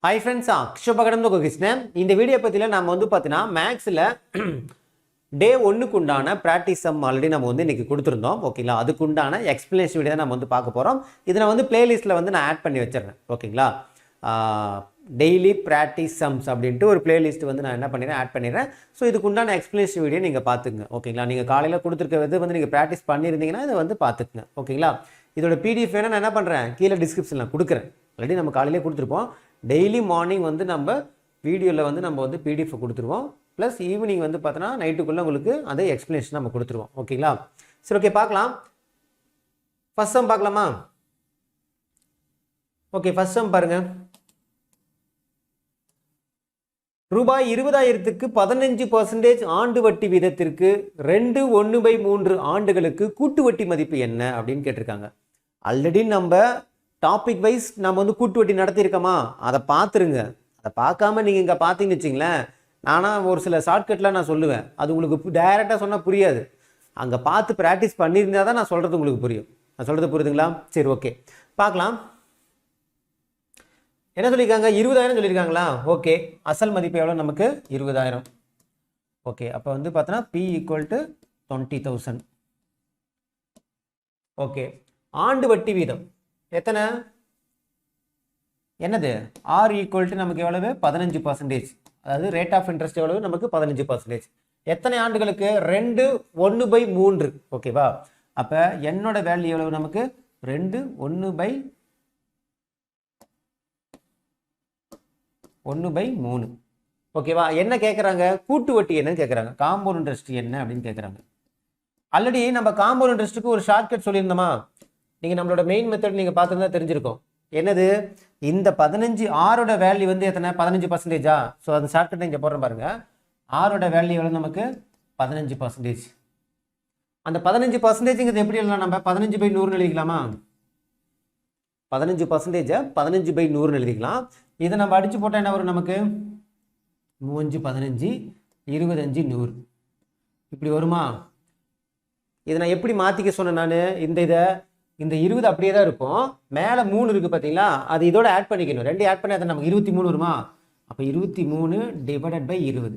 Hi friends, Akshapagadam Krishnan. In the video pathila நாம வந்து பாத்தீனா மேக்ஸ்ல டே 1 க்கு உண்டான பிராக்டீஸ் சம் ஆல்ரெடி நம்ம வந்து இன்னைக்கு கொடுத்திருந்தோம். ஓகேங்களா? அதுக்கு உண்டான எக்ஸ்பிளனேஷன் வீடியோ தான் நம்ம வந்து பார்க்க போறோம். இத நான் வந்து பிளேலிஸ்ட்ல வந்து நான் ஆட் பண்ணி வச்சிருக்கேன். ஓகேங்களா? டெய்லி பிராக்டீஸ் சம்ஸ் அப்படினு ஒரு பிளேலிஸ்ட் வந்து நான் என்ன பண்ணிறேன் ஆட் பண்ணிறேன். சோ இதுக்கு உண்டான எக்ஸ்பிளனேஷன் வீடியோ நீங்க பாத்துங்க. ஓகேங்களா? நீங்க காலையில கொடுத்திருக்கிறது வந்து நீங்க பிராக்டீஸ் பண்ணிருந்தீங்கன்னா இத வந்து பாத்துக்கங்க. ஓகேங்களா? இதோட PDF வேணா நான் என்ன பண்றேன் கீழ டிஸ்கிரிப்ஷன்ல கொடுக்கிறேன். ஆல்ரெடி நம்ம காலையிலே கொடுத்திருப்போம். டெய்லி மார்னிங் வந்து நம்ம வீடியோல வந்து நம்ம வந்து PDF கொடுத்துருவோம். ப்ளஸ் ஈவினிங் வந்து பார்த்தனா நைட்டுக்குள்ள உங்களுக்கு அதே எக்ஸ்பிளனேஷன் நம்ம கொடுத்துருவோம். ஓகேங்களா? சரி ஓகே பார்க்கலாம். ஃபர்ஸ்ட் சம் பார்க்கலாமா? ஓகே ஃபர்ஸ்ட் சம் பாருங்க. ரூபாய் 20,000க்கு 15% ஆண்டு வட்டி வீதத்திற்கு 2/1/3 ஆண்டுகளுக்கு கூட்டு வட்டி மதிப்பு என்ன அப்படின்னு கேட்டிருக்காங்க. ஆல்ரெடி நம்ம டாபிக் வைஸ் நம்ம வந்து கூட்டு வட்டி நடத்தியிருக்கோமா அதை பார்த்துருங்க. அதை பார்க்காம நீங்கள் இங்கே பார்த்தீங்கன்னு வச்சிங்களேன், நானாக ஒரு சில ஷார்ட்கட்லாம் நான் சொல்லுவேன். அது உங்களுக்கு டைரெக்டாக சொன்னால் புரியாது. அங்கே பார்த்து ப்ராக்டிஸ் பண்ணியிருந்தா தான் நான் சொல்கிறது உங்களுக்கு புரியும். நான் சொல்கிறது புரியுதுங்களா? சரி ஓகே பார்க்கலாம். என்ன சொல்லியிருக்காங்க? 20,000 சொல்லியிருக்காங்களா? ஓகே அசல் மதிப்பு எவ்வளோ நமக்கு? 20,000. ஓகே அப்போ வந்து பார்த்தோன்னா P = 20,000. ஓகே ஆண்டு வட்டி வீதம் எத்தனை? என்னது? R = நமக்கு எவ்வளவு? 15%. அதாவது ரேட் ஆஃப் இன்ட்ரெஸ்ட் எவ்வளவு? நமக்கு 15%. எத்தனை ஆண்டுகளுக்கு? 2/1/3. ஓகேவா? அப்ப என்னோட வேல்யூ எவ்வளவு நமக்கு? 2/1/3. ஓகேவா? என்ன கேட்குறாங்க? கூட்டு வட்டி என்னன்னு கேட்குறாங்க. காம்பவுண்ட் இன்ட்ரெஸ்ட் என்ன அப்படின்னு கேட்குறாங்க. ஆல்ரெடி நம்ம காம்பவுண்ட் இன்ட்ரெஸ்ட்டுக்கு ஒரு ஷார்ட்கட் சொல்லியிருந்தோமா? நீங்கள் நம்மளோட மெயின் மெத்தட் நீங்கள் பார்த்துருந்தா தெரிஞ்சிருக்கும். என்னது? இந்த 15 ஆரோட வேல்யூ வந்து எத்தனை? 15%. ஸோ அந்த ஷார்ட்கட் இங்கே போடுறேன் பாருங்க. ஆரோட வேல்யூ எவ்வளோ நமக்கு? 15%. அந்த 15%ங்கிறது எப்படி எழுதலாம்? நம்ம 15/100 எழுதிக்கலாமா? 15% 15/100 எழுதிக்கலாம். இதை நம்ம அடிச்சு போட்டால் என்ன வரும் நமக்கு? 3 15 25 100 இப்படி வருமா? இதை நான் எப்படி மாற்றிக்க சொன்னேன்? நான் இந்த 20 அப்படியே தான் இருக்கும். மேலே 3 இருக்குது பார்த்தீங்களா? அது இதோட ஆட் பண்ணிக்கணும். 2 ஆட் பண்ணி அதை நமக்கு 23 வருமா? அப்போ 23 / 20.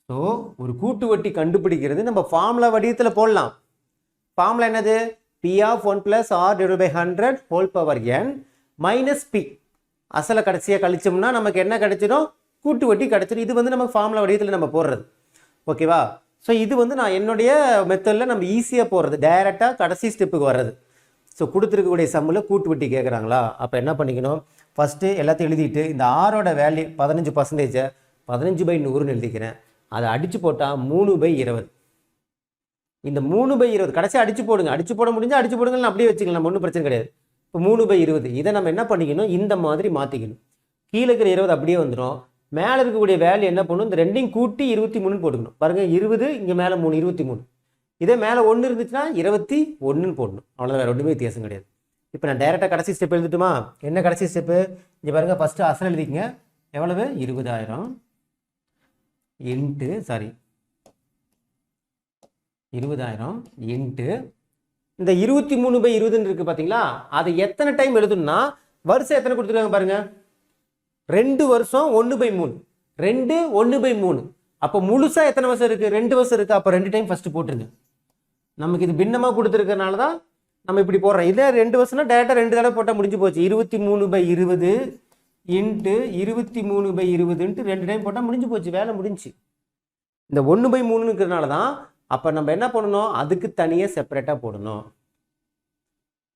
ஸோ ஒரு கூட்டு வட்டி கண்டுபிடிக்கிறது நம்ம ஃபார்முலா வடிவத்தில் போடலாம். ஃபார்முலா என்னது? P(1 + R) / 100 whole power n minus P. அசலை கடைசியாக கழிச்சோம்னா நமக்கு என்ன கிடைச்சிடும்? கூட்டு வட்டி கிடைச்சிடும். இது வந்து நமக்கு ஃபார்முலா வடிவத்தில் நம்ம போடுறது. ஓகேவா? ஸோ இது வந்து நான் என்னுடைய மெத்தடில் நம்ம ஈஸியாக போடுறது, டைரெக்டாக கடைசி ஸ்டெப்புக்கு வர்றது. ஸோ கொடுத்துருக்கக்கூடிய சம்மில் கூட்டு வட்டி கேட்குறாங்களா? அப்போ என்ன பண்ணிக்கணும்? ஃபஸ்ட்டு எல்லாத்தையும் எழுதிட்டு இந்த ஆரோட வேல்யூ 15% 15/100 எழுதிக்கிறேன். அதை அடித்து போட்டால் 3/20. இந்த 3/20 கடைசியாக அடித்து போடுங்க. அடித்து போட முடிஞ்சால் அடித்து போடுங்கன்னு அப்படியே வச்சுக்கலாம், ஒன்றும் பிரச்சனை கிடையாது. இப்போ 3/20 இதை நம்ம என்ன பண்ணிக்கணும்? இந்த மாதிரி மாற்றிக்கணும். கீழே இருக்கிற 20 அப்படியே வந்துடும். மேலே இருக்கக்கூடிய வேல்யூ என்ன பண்ணணும்? இந்த ரெண்டையும் கூட்டி 23 போட்டுக்கணும். பாருங்கள் 20 இங்கே மேலே 3 23. இதே மேலே 1 இருந்துச்சுன்னா 21 போடணும். அவ்வளோதான், வேறு ஒன்றுமே வித்தியாசம் கிடையாது. இப்போ நான் டைரெக்டாக கடைசி ஸ்டெப் எழுதிட்டுமா? என்ன கடைசி ஸ்டெப்பு? இங்கே பாருங்கள் ஃபஸ்ட்டு அசல் எழுதிக்கங்க. எவ்வளவு? 20,000 இன்ட்டு இந்த 23/20 இருக்குது பார்த்தீங்களா? அது எத்தனை டைம் எழுதணும்னா வருஷம் எத்தனை கொடுத்துருக்காங்க பாருங்கள். 2 வருஷம் 1/3. 2 1/3. அப்போ முழுசா எத்தனை வருஷம் இருக்கு? 2 வருஷம் இருக்கு. அப்போ 2 டைம் ஃபர்ஸ்ட் போட்டுருங்க. நமக்கு இது பின்னமாக கொடுத்துருக்கனால தான் நம்ம இப்படி போடுறோம். இதே 2 வருஷம்னா டேரெக்டாக 2 தடவை போட்டால் முடிஞ்சு போச்சு. 23/20 இன்ட்டு 23/20 2 டைம் போட்டால் முடிஞ்சு போச்சு, வேலை முடிஞ்சு. இந்த 1/3ங்கிறதுனால தான் அப்போ நம்ம என்ன பண்ணணும்? அதுக்கு தனியாக செப்பரேட்டாக போடணும்.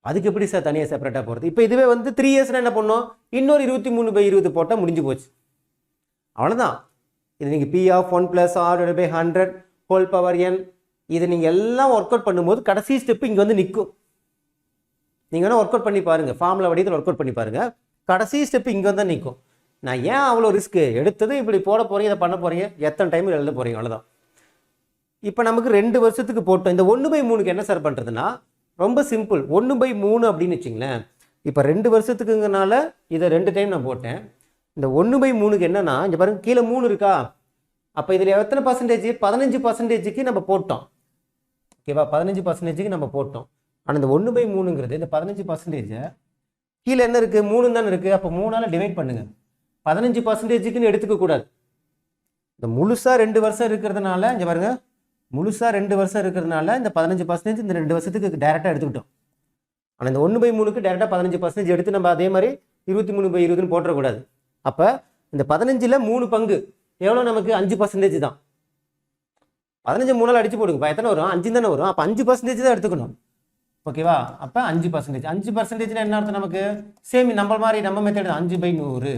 அதுக்கு எப்படி சார் தனியாக செப்பரேட்டாக போகிறது? இப்போ இதுவே வந்து 3 இயர்ஸ்னால் என்ன பண்ணணும்? இன்னொரு 23/20 போட்டால் முடிஞ்சு போச்சு. அவ்வளோதான். இது நீங்கள் P(1 + R) / 100 whole power n இதை நீங்கள் எல்லாம் ஒர்க் அவுட் பண்ணும்போது கடைசி ஸ்டெப்பு இங்கே வந்து நிற்கும். நீங்கள் வேணால் ஒர்க் அவுட் பண்ணி பாருங்கள், ஃபார்முலா வடிவத்தில் ஒர்க் அவுட் பண்ணி பாருங்கள். கடைசி ஸ்டெப்பு இங்கே வந்து நிற்கும். நான் ஏன் அவ்வளோ ரிஸ்க்கு எடுத்தது? இப்படி போட போகிறீங்க, இதை பண்ண போகிறீங்க, எத்தனை டைம் எழுத போகிறீங்க, அவ்வளோதான். இப்போ நமக்கு 2 வருஷத்துக்கு போட்டோம். இந்த 1/3க்கு என்ன சார் பண்ணுறதுன்னா ரொம்ப சிம்பிள். 1/3 அப்படின்னு வச்சிங்களேன். இப்போ 2 வருஷத்துக்குங்கிறனால இதை 2 டைம் நான் போட்டேன். இந்த 1/3க்கு என்னன்னா இங்கே பாருங்க கீழே 3 இருக்கா? அப்போ இதில் எத்தனை பர்சன்டேஜ்? 15%க்கு நம்ம போட்டோம். ஓகேவா? 15%க்கு நம்ம போட்டோம். ஆனால் இந்த 1/3ங்கிறது இந்த 15% கீழே என்ன இருக்குது? 3 தானே இருக்குது. அப்போ 3ஆல் டிவைட் பண்ணுங்கள். 15%க்குன்னு எடுத்துக்கக்கூடாது. இந்த முழுசாக 2 வருஷம் இருக்கிறதுனால இங்கே பாருங்க, முழுசாக 2 வருஷம் இருக்கிறதுனால இந்த 15% இந்த 2 வருஷத்துக்கு டேரெக்டாக எடுத்துக்கிட்டோம். ஆனால் இந்த 1/3க்கு டேரெக்டாக 15% எடுத்து நம்ம அதே மாதிரி 23/20ன்னு போட்டுறக்கூடாது. அப்போ இந்த 15ல் 3 பங்கு எவ்வளோ நமக்கு 5% தான். 15 3ஆல் அடிச்சு போடுங்க, எத்தனை வரும்? 5 தானே வரும். அப்போ 5% தான் எடுத்துக்கணும். ஓகேவா? அப்போ 5%. 5%னா என்ன அர்த்தம் நமக்கு? சேம் நம்ம மாதிரி நம்ம மெத்தட் 5/100.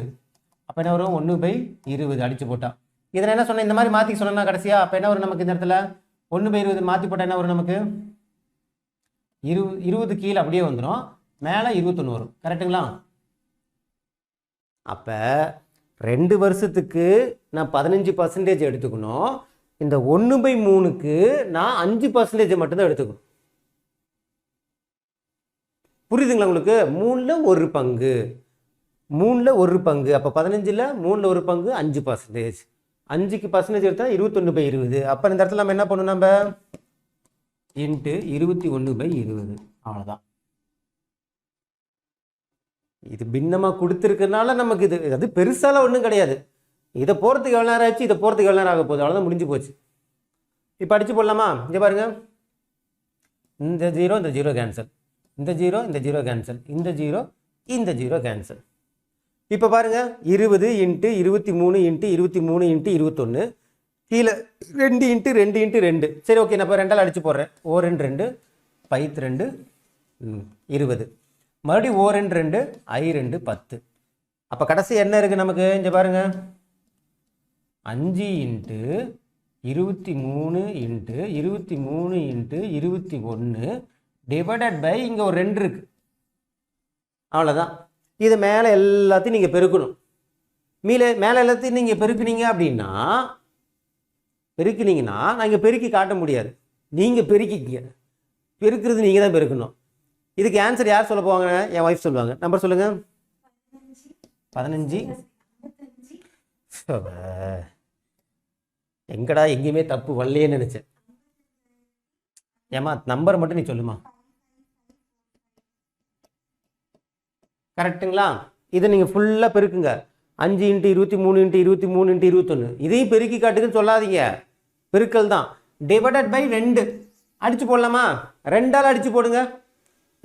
அப்போ என்ன வரும்? 1/20 அடிச்சு போட்டா. இதை என்ன சொன்னேன், இந்த மாதிரி மாற்றி சொன்னா கடைசியா அப்போ என்ன வரும் நமக்கு? இந்த இடத்துல 1/20 மாற்றி போட்டால் என்ன வரும் நமக்கு? 20 கீழே அப்படியே வந்துடும், மேலே 21 வரும். கரெக்டுங்களா? அப்போ 2 வருஷத்துக்கு நான் 15% எடுத்துக்கணும். இந்த 1/3க்கு நான் 5% மட்டும்தான் எடுத்துக்கணும். புரியுதுங்களா உங்களுக்கு? 3ல் 1 பங்கு, 3ல் 1 பங்கு. அப்போ 15ல் 3ல் 1 பங்கு 5%. 5க்கு % எடுத்தால் 21/20. அப்போ இந்த இடத்துல நம்ம என்ன பண்ணணும்? நம்ம இன்ட்டு 21/20. அவ்வளோதான். இது பின்னமாக கொடுத்துருக்கனால நமக்கு இது அது பெருசால ஒன்றும் கிடையாது. இதை போகிறதுக்கு எவ்வளோ நேரம் ஆச்சு, இதை போகிறதுக்கு எவ்வளோ நேரம் ஆக போகுது, அவ்வளோதான், முடிஞ்சு போச்சு. இப்போ அடிச்சு போடலாமா? இங்கே பாருங்க, இந்த 0 இந்த 0 கேன்சல், இந்த 0 இந்த 0 கேன்சல், இந்த 0 இந்த 0 கேன்சல். இப்போ பாருங்க, 20 × 23 × 23 × 21 கீழே 2 × 2 × 2. சரி, ஓகே, நான் இப்போ 2ஆல் அடிச்சு போடுறேன். O 2 π 2 20, மறுபடியும் O 2 I 2 10. அப்போ கடைசி என்ன இருக்குது நமக்கு? இங்கே பாருங்க, 5 × 23 × 23 × 21 டிவைடட் பை இங்கே ஒரு 2 இருக்கு. அவ்வளோதான். இது மேலே எல்லாத்தையும் நீங்கள் பெருக்கணும். மேலே எல்லாத்தையும் நீங்கள் பெருக்குனீங்கன்னா நான் இங்கே பெருக்கி காட்ட முடியாது. நீங்கள் பெருக்கிக்க, பெருக்கிறது நீங்கள் தான் பெருக்கணும். இதுக்கு ஆன்சர் யார் சொல்ல போவாங்க? என் ஒய்ஃப் சொல்லுவாங்க. நம்பர் சொல்லுங்கள். 15. எங்கடா எங்கேயுமே தப்பு வரலையே நினைச்சேன். ஏமா நம்பர் மட்டும் நீ சொல்லுமா. கரெக்டுங்களா? இதை நீங்கள் ஃபுல்லாக பெருக்குங்க. 5 × 23 × 23 × 21. இதையும் பெருக்கி காட்டுக்குன்னு சொல்லாதீங்க, பெருக்கல் தான். டிவைடட் பை 2 அடிச்சு போடலாமா? 2ஆல் அடிச்சு போடுங்க.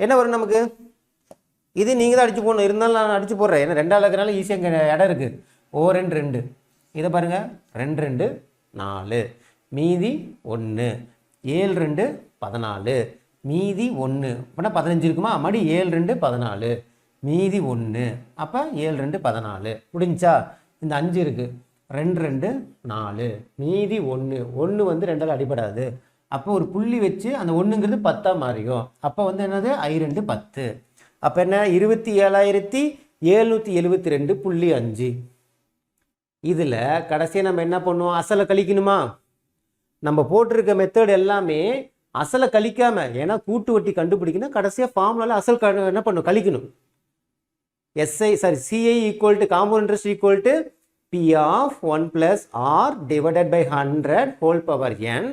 என்ன வரும் நமக்கு? இது நீங்கள் தான் அடிச்சு போடணும், இருந்தாலும் நான் அடிச்சு போடுறேன். ஏன்னா 2ஆல் இருக்கிறனால ஈஸியாக இங்கே இடம் இருக்குது. O 2 இதை பாருங்கள், 2 2 4, மீதி 1, 7 2 14, மீதி 1. அப்படின்னா 15 இருக்குமா? மறுபடி 7 2 14, மீதி 1. அப்போ 7 2 14 முடிஞ்சா? இந்த 5 இருக்குது, 2 2 4, மீதி 1. 1 வந்து 2ஆல் அடிபடாது. அப்போ ஒரு புள்ளி வச்சு அந்த 1ங்கிறது 10ஆக மாறியும். அப்போ வந்து என்னது? I 2 10. அப்போ என்ன? 27,772.5. இதில் கடைசியாக நம்ம என்ன பண்ணுவோம்? அசலை கழிக்கணுமா? நம்ம போட்டிருக்க மெத்தட் எல்லாமே அசலை கழிக்காம, ஏன்னா கூட்டு வட்டி கண்டுபிடிக்கணும். கடைசியாக ஃபார்முலாவில் அசல் என்ன பண்ணணும்? கழிக்கணும். CI = compound interest = P of 1 + R divided by 100 whole power n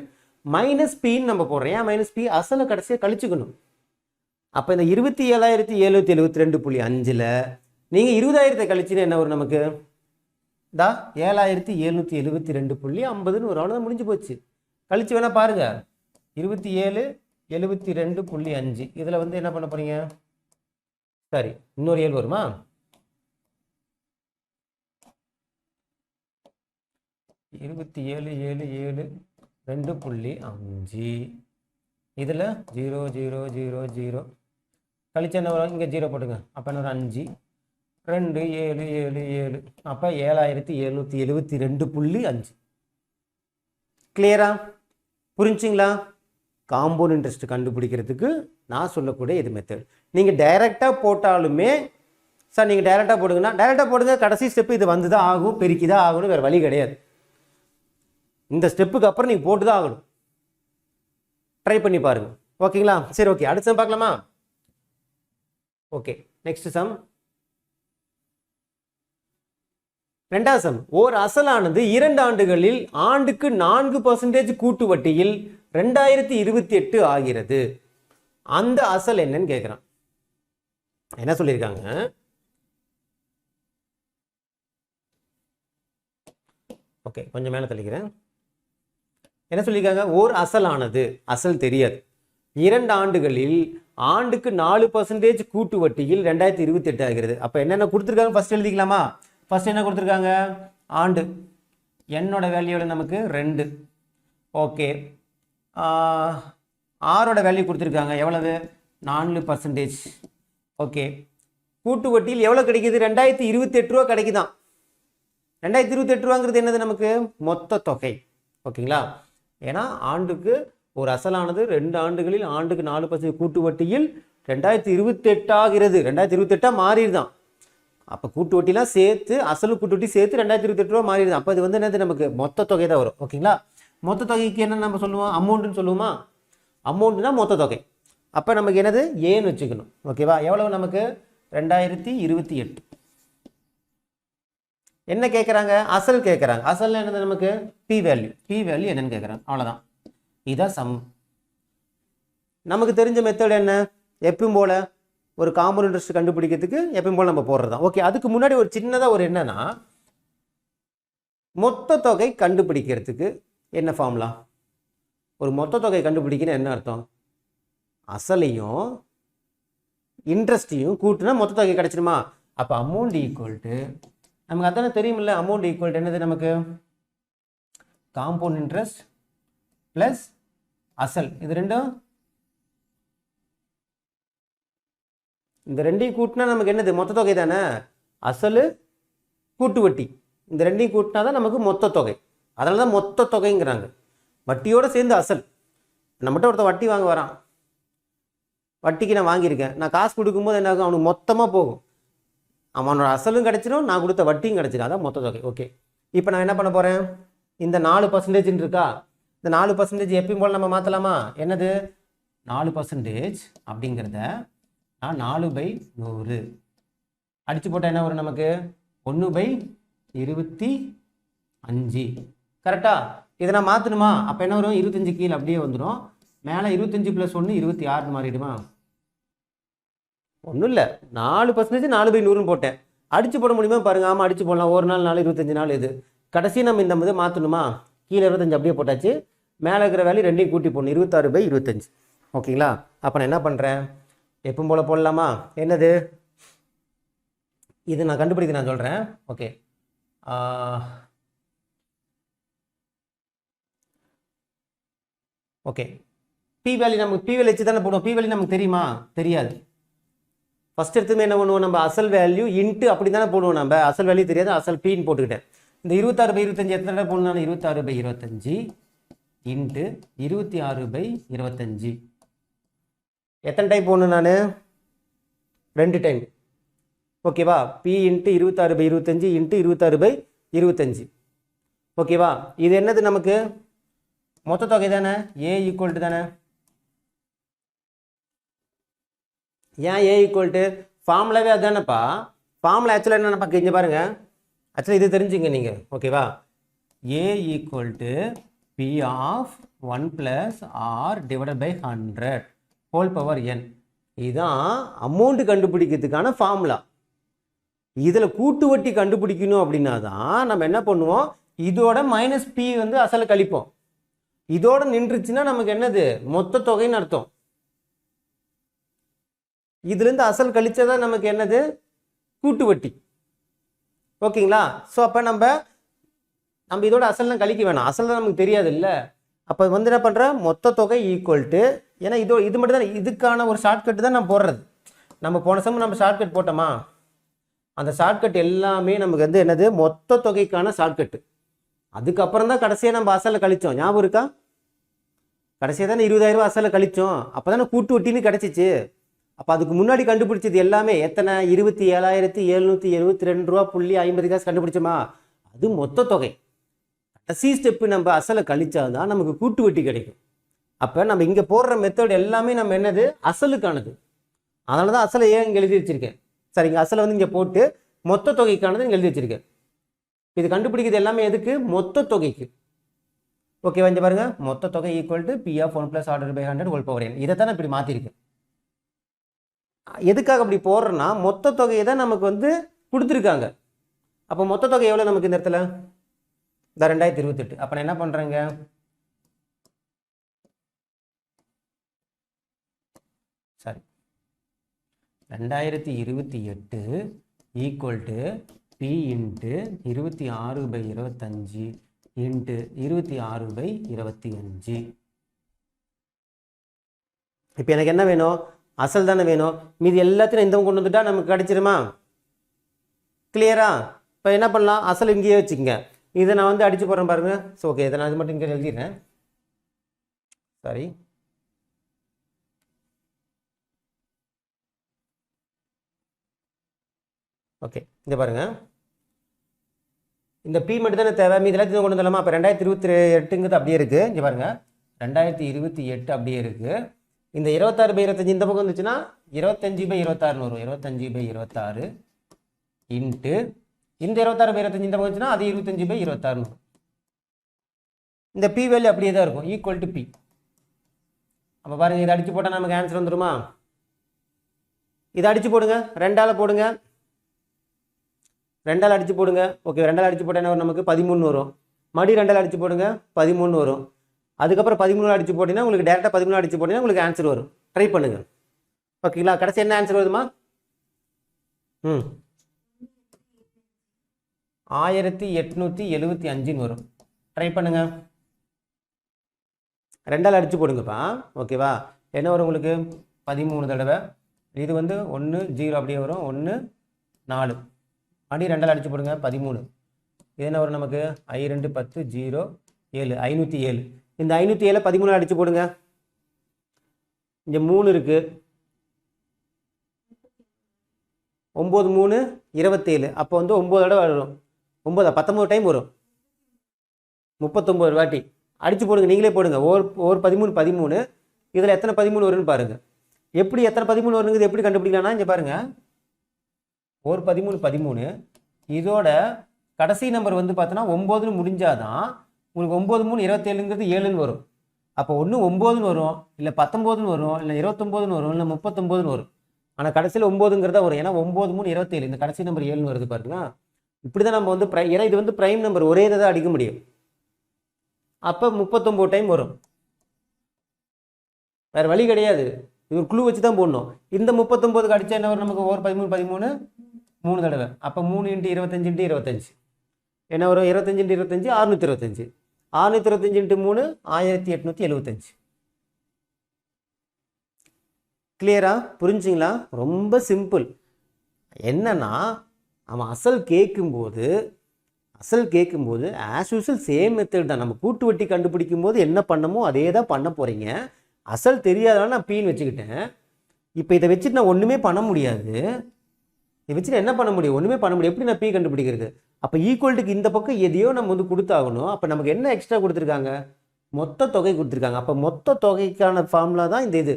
minus P நம்ம போடுறோம். ஏன் மைனஸ் P? அசலை கடைசியாக கழிச்சுக்கணும். அப்போ இந்த 27,772.5ல் நீங்கள் 20,000 கழிச்சுன்னா என்ன வரும் நமக்கு? 7,772.50ன்னு ஒரு அவ்வளோதான், முடிஞ்சு போச்சு. கழிச்சு வேணால் பாருங்கள். 27,72.5 இதில் வந்து என்ன பண்ண போகிறீங்க? சரி, இன்னொரு 7 வருமா? இருபத்தி 2.5 இதில் 0 0 0 0 கழிச்சு என்ன வரும்? இங்கே 0 போட்டுங்க. அப்போ என்ன ஒரு 5 2 7 7 7. அப்போ 7,772.5. கிளியரா? புரிஞ்சுங்களா? காம்பவுண்ட் இன்ட்ரெஸ்ட் கண்டுபிடிக்கிறதுக்கு நான் சொல்லக்கூடிய இது மெத்தட். நீங்கள் டைரெக்டாக போட்டாலுமே சார், நீங்கள் டைரெக்டாக போடுங்கன்னா டைரெக்டாக போடுங்க. கடைசி ஸ்டெப்பு இது வந்து தான் ஆகும், பெருக்கி தான் ஆகணும், வேறு வழி கிடையாது. இந்த ஸ்டெப்புக்கு அப்புறம் நீங்கள் போட்டு தான் ஆகணும். ட்ரை பண்ணி பாருங்கள். ஓகேங்களா? சரி, ஓகே, அடுத்த சம் பார்க்கலாமா? Okay, next sum. ரெண்டாவது சம். ஓர் அசலானது 2 ஆண்டுகளில் ஆண்டுக்கு 4% கூட்டு வட்டியில் 2028 ஆகிறது. அந்த அசல் என்னன்னு கேட்குறான். என்ன சொல்லியிருக்காங்க? ஓகே, கொஞ்சம் மேலே தள்ளிக்கிறேன். என்ன சொல்லியிருக்காங்க? ஓர் அசலானது, அசல் தெரியாது, 2 ஆண்டுகளில் ஆண்டுக்கு 4% கூட்டு வட்டியில் 2028 ஆகிறது. அப்போ என்னென்ன கொடுத்துருக்காங்க ஃபர்ஸ்ட் எழுதிக்கலாமா? ஃபர்ஸ்ட் என்ன கொடுத்துருக்காங்க? ஆண்டு, என்னோட வேல்யூல நமக்கு 2. ஓகே, ஆரோட வேல்யூ கொடுத்துருக்காங்க எவ்வளவு? 4%. ஓகே, கூட்டு வட்டியில் எவ்வளோ கிடைக்குது? 2028 ரூபா கிடைக்குதான். 2028 ரூபாங்கிறது என்னது? நமக்கு மொத்த தொகை. ஓகேங்களா? ஏன்னா ஆண்டுக்கு ஒரு அசலானது 2 ஆண்டுகளில் ஆண்டுக்கு 4% கூட்டு வட்டியில் 2028 ஆகிறது. 2028 மாறிடுதான். அப்போ கூட்டு வட்டிலாம் சேர்த்து, அசலு கூட்டு வட்டி சேர்த்து 2028 ரூபா மாறிடுது. அப்போ இது வந்து என்னது? நமக்கு மொத்த தொகை தான் வரும். ஓகேங்களா? மொத்த தொகைக்கு என்ன நம்ம சொல்லுவோம்? அமௌண்ட்டுன்னு சொல்லுவோமா? அமௌண்ட்னா மொத்த தொகை. அப்போ நமக்கு என்னது? ஏன்னு வச்சுக்கணும். ஓகேவா? எவ்வளவு நமக்கு? 2028. என்ன கேட்குறாங்க? அசல் கேட்குறாங்க. அசல் என்னது? நமக்கு பி வேல்யூ. பி வேல்யூ என்னன்னு கேட்குறாங்க. அவ்வளோதான். இதான் சம். நமக்கு தெரிஞ்ச மெத்தட் என்ன? எப்பயும் போல ஒரு காம்பவுண்ட் இன்ட்ரெஸ்ட் கண்டுபிடிக்கிறதுக்கு எப்பயும் போல நம்ம போடுறது தான். ஓகே, அதுக்கு முன்னாடி ஒரு சின்னதாக ஒரு என்னன்னா, மொத்த தொகை கண்டுபிடிக்கிறதுக்கு என்ன ஃபார்முலா? ஒரு மொத்த தொகை கண்டுபிடிக்கணும் என்ன அர்த்தம்? அசலையும் இன்ட்ரெஸ்டையும் கூட்டினா மொத்த தொகை கிடைச்சிருமா? அப்போ அமௌண்ட் ஈக்குவல் டு, நமக்கு அதானே தெரியுமில்ல, அமௌண்ட் ஈக்குவல் டு என்னது? நமக்கு காம்பவுண்ட் இன்ட்ரெஸ்ட் ப்ளஸ் அசல். இது ரெண்டும், இந்த ரெண்டையும் கூட்டினா நமக்கு என்னது? மொத்த தொகை தானே. அசல் கூட்டு வட்டி, இந்த ரெண்டையும் கூட்டினா தான் நமக்கு மொத்த தொகை. அதனால தான் மொத்த தொகைங்கிறாங்க. வட்டியோடு சேர்ந்து அசல். நம்மகிட்ட ஒருத்தர் வட்டி வாங்க வரான், வட்டிக்கு நான் வாங்கியிருக்கேன், நான் காசு கொடுக்கும்போது என்ன ஆகும்? அவனுக்கு மொத்தமாக போகும். அவனோட அசலும் கிடச்சிடும், நான் கொடுத்த வட்டியும் கிடச்சிடும். அதான் மொத்த தொகை. ஓகே, இப்போ நான் என்ன பண்ண போகிறேன்? இந்த 4% இருக்கா, இந்த 4% எப்பயும் போல் நம்ம மாற்றலாமா? என்னது? 4% அப்படிங்கிறத நான் 4/100 அடித்து போட்டால் என்ன வரும் நமக்கு? 1/25. கரெக்டா? இதை நான் மாற்றணுமா? அப்போ என்ன வரும்? 25 கீழே அப்படியே வந்துடும். மேலே 25 + 1 26 மாறிடுமா? ஒன்றும் இல்லை, 4% 4/100 போட்டேன். அடித்து போட முடியுமா பாருங்கள்? ஆமாம், அடித்து போடலாம். ஒரு நாள் 4, 25 நாள். இது கடைசி நம்ம இந்த மாதிரி மாற்றணுமா? கீழே 25 அப்படியே போட்டாச்சு, மேலே இருக்கிற வேல்யூ ரெண்டையும் கூட்டி போடணும், 26/25. ஓகேங்களா? அப்போ நான் என்ன பண்ணுறேன்? எப்பவும் போல் போடலாமா? என்னது? இது நான் கண்டுபிடிக்க நான் சொல்கிறேன். ஓகே, ஓகே, பி வேல்யூ நமக்கு பி வேல்யூ வச்சு தானே போடுவோம். பி வேல்யூ நமக்கு தெரியுமா? தெரியாது. ஃபஸ்ட் எடுத்துமே என்ன பண்ணுவோம்? நம்ம அசல் வேல்யூ இன்ட்டு அப்படி தானே போடுவோம். நம்ம அசல் வேல்யூ தெரியாது, அசல் பின்னு போட்டுக்கிட்டேன். இந்த 26/25 எத்தனை தடவை போடணும்? 26/25 இன்ட்டு 26/25. எத்தனை டைம் போடணும்? நான் 2 டைம். ஓகேவா? P into 26/25 into 26/25. ஓகேவா? இது என்னது? நமக்கு மொத்த தொகை தானே. ஏ ஈக்குவல் டு தானே. ஏன் ஏ ஈக்குவல் டு? ஃபார்முலாவே அதுதானேப்பா. ஃபார்முலா ஆக்சுவலாக என்னென்னப்பா இங்கே பாருங்கள். ஆக்சுவலாக இது தெரிஞ்சுங்க நீங்கள். ஓகேவா? A equal to P of 1 + r divided by 100 whole power n. இதுதான் அமௌண்ட் கண்டுபிடிக்கிறதுக்கான ஃபார்முலா. இதில் கூட்டு வட்டி கண்டுபிடிக்கணும் அப்படின்னா தான் நம்ம என்ன பண்ணுவோம்? இதோட -p வந்து அசலை கழிப்போம். இதோட நின்றுச்சுன்னா நமக்கு என்னது? மொத்த தொகைன்னு அர்த்தம். இதுலேருந்து அசல் கழிச்சதான் நமக்கு என்னது? கூட்டு வட்டி. ஓகேங்களா? ஸோ அப்போ நம்ம இதோட அசல்லாம் கழிக்க வேணாம். அசல் தான் நமக்கு தெரியாது இல்லை. அப்போ வந்து என்ன பண்ணுறேன்? மொத்த தொகை ஈக்குவல் டு, ஏன்னா இது மட்டும் தான், இதுக்கான ஒரு ஷார்ட்கட் தான் நம்ம போடுறது. நம்ம போன சமயம் நம்ம ஷார்ட்கட் போட்டோமா? அந்த ஷார்ட்கட் எல்லாமே நமக்கு வந்து என்னது? மொத்த தொகைக்கான ஷார்ட்கட்டு. அதுக்கப்புறம் தான் கடைசியாக நம்ம அசலை கழித்தோம். ஞாபகம் இருக்கா? கடைசியாக தானே 20,000 ரூபா அசலை கழித்தோம். அப்போ தானே கூட்டு வட்டின்னு கிடச்சிச்சு. அப்போ அதுக்கு முன்னாடி கண்டுபிடிச்சது எல்லாமே எத்தனை? 27,772 ரூபா புள்ளி 50 காசு கண்டுபிடிச்சோமா? அது மொத்த தொகை. கடைசி ஸ்டெப்பு நம்ம அசலை கழிச்சாதான் நமக்கு கூட்டு வட்டி கிடைக்கும். அப்போ நம்ம இங்கே போடுற மெத்தட் எல்லாமே நம்ம என்னது? அசலுக்கானது. அதனால தான் அசலை ஏன் இங்கே எழுதி வச்சிருக்கேன். சரிங்க, அசலை வந்து இங்கே போட்டு மொத்த தொகைக்கானது இங்கே எழுதி வச்சிருக்கேன். இது கண்டுபிடிக்கிறது எல்லாமே எதுக்கு? மொத்த தொகைக்கு. ஓகேவா? இங்கே பாருங்க, மொத்த தொகை equal to P of 1 + r / 100 whole power n. இதை தான் நான் இப்படி மாற்றிருக்கேன். எதுக்காக அப்படி போடுறேன்னா, மொத்த தொகையை தான் நமக்கு வந்து கொடுத்துருக்காங்க. அப்போ மொத்த தொகை எவ்வளோ நமக்கு இந்த இடத்துல? இந்த 2028. அப்போ நான் என்ன பண்ணுறேங்க, sorry 2028 equal to P into 26/25 into 26/25. இப்போ எனக்கு என்ன வேணும், அசல் தானே வேணும். மீதி எல்லாத்தையும் இந்த கொண்டு வந்துட்டா நமக்கு கிடச்சிருமா? கிளியரா? இப்போ என்ன பண்ணலாம், அசல் இங்கேயே வச்சுக்கோங்க. இதை நான் வந்து அடித்து போடுறேன் பாருங்க. ஸோ ஓகே, இதை நான் இது மட்டும் இங்கே எழுதிடுறேன். சாரி, ஓகே, இங்கே பாருங்க. இந்த பி மட்டும் தானே தேவை, மீதி எல்லாத்தையும் கொண்டு வந்துடலாமா? அப்போ 2028ங்கிறது அப்படியே இருக்குது. இங்கே பாருங்க, 2028 அப்படியே இருக்குது. இந்த 26/25 இந்த பக்கம் வந்துச்சுன்னா 25/26 வரும். 25/26 இன்ட்டு இந்த 26/25 இந்த பக்கம் வந்துச்சுன்னா அது 25/26 வரும். இந்த பி வேல்யூ அப்படியே தான் இருக்கும், ஈக்குவல் டு பி. அப்போ பாருங்கள், இதை அடித்து போட்டால் நமக்கு ஆன்சர் வந்துடுமா? இதை அடித்து போடுங்க, 2ஆல் போடுங்க, 2ஆல் அடித்து போடுங்க. ஓகே, 2ஆல் அடித்து போட்டால் என்ன வரும், நமக்கு 13 வரும். மறுபடியும் 2ஆல் அடித்து போடுங்க, 13 வரும். அதுக்கப்புறம் 13 அடித்து போட்டிங்கன்னா உங்களுக்கு டேரெக்டாக 13 அடித்து போட்டிங்கன்னா உங்களுக்கு ஆன்சர் வரும். ட்ரை பண்ணுங்கள். ஓகேங்களா? கடைசி என்ன ஆன்சர் வருதுமா? 1875 வரும். ட்ரை பண்ணுங்க. 2ஆல் அடித்து போடுங்கப்பா. ஓகேவா? என்ன வரும் உங்களுக்கு? 13 தடவை. இது வந்து 1 0 அப்படியே வரும். 1 4 அடி 2ஆல் அடித்து போடுங்க. 13. இது என்ன வரும் நமக்கு? 2 10 0 7 507. இந்த 507 13 அடித்து போடுங்க. இங்கே 3 இருக்கு. 9 3 27. அப்போ வந்து 9 தடவை வரும். 9 19 டைம் வரும். 39 வாட்டி அடித்து போடுங்க. நீங்களே போடுங்க. ஒரு 13 13. இதில் எத்தனை 13 வரும்னு பாருங்கள். எப்படி எத்தனை 13 வருங்கிறது எப்படி கண்டுபிடிக்கலாம்னா, இங்கே பாருங்கள், ஒரு 13 13. இதோட கடைசி நம்பர் வந்து பார்த்தோன்னா 9ன்னு முடிஞ்சாதான் உங்களுக்கு 9 3 27ங்கிறது 7ன்னு வரும். அப்போ ஒன்று 9ன்னு வரும், இல்லை 19ன்னு வரும், இல்லை 29ன்னு வரும், இல்லை 39ன்னு வரும். ஆனால் கடைசியில் 9ங்கிறதா வரும். ஏன்னா 9 3 27. இந்த கடைசி நம்பர் 7ன்னு வருது பாருங்களா. இப்படி தான் நம்ம வந்து ஏன்னா இது வந்து ப்ரைம் நம்பர், ஒரே இதை தான் அடிக்க முடியும். அப்போ 39 டைம் வரும். வேறு வழி கிடையாது. இது ஒரு குழு வச்சு தான் போடணும். இந்த 39க்கு அடித்தா என்ன வரும் நமக்கு? ஒரு 13 13 3 தடவை. அப்போ 3 × 25 × 25 என்ன வரும்? 25 × 25 625. 625 × 3 1875. கிளியரா? புரிஞ்சுங்களா? ரொம்ப சிம்பிள். என்னன்னா அவன் அசல் கேட்கும்போது ஆஸ் யூஸ்வல் சேம் மெத்தட் தான். நம்ம கூட்டு வட்டி கண்டுபிடிக்கும் போது என்ன பண்ணமோ அதே தான் பண்ண போகிறீங்க. அசல் தெரியாதனால நான் பீன்னு வச்சுக்கிட்டேன். இப்போ இதை வச்சுட்டு நான் ஒன்றுமே பண்ண முடியாது. இதை வச்சுட்டு என்ன பண்ண முடியும்? ஒன்றுமே பண்ண முடியும். எப்படி நான் பீ கண்டுபிடிக்கிறது? அப்போ ஈக்குவல்ட்டுக்கு இந்த பக்கம் எதையோ நம்ம வந்து கொடுத்தாகணும். அப்போ நமக்கு என்ன எக்ஸ்ட்ரா கொடுத்துருக்காங்க? மொத்த தொகை கொடுத்துருக்காங்க. அப்போ மொத்த தொகைக்கான ஃபார்முலா தான் இந்த இது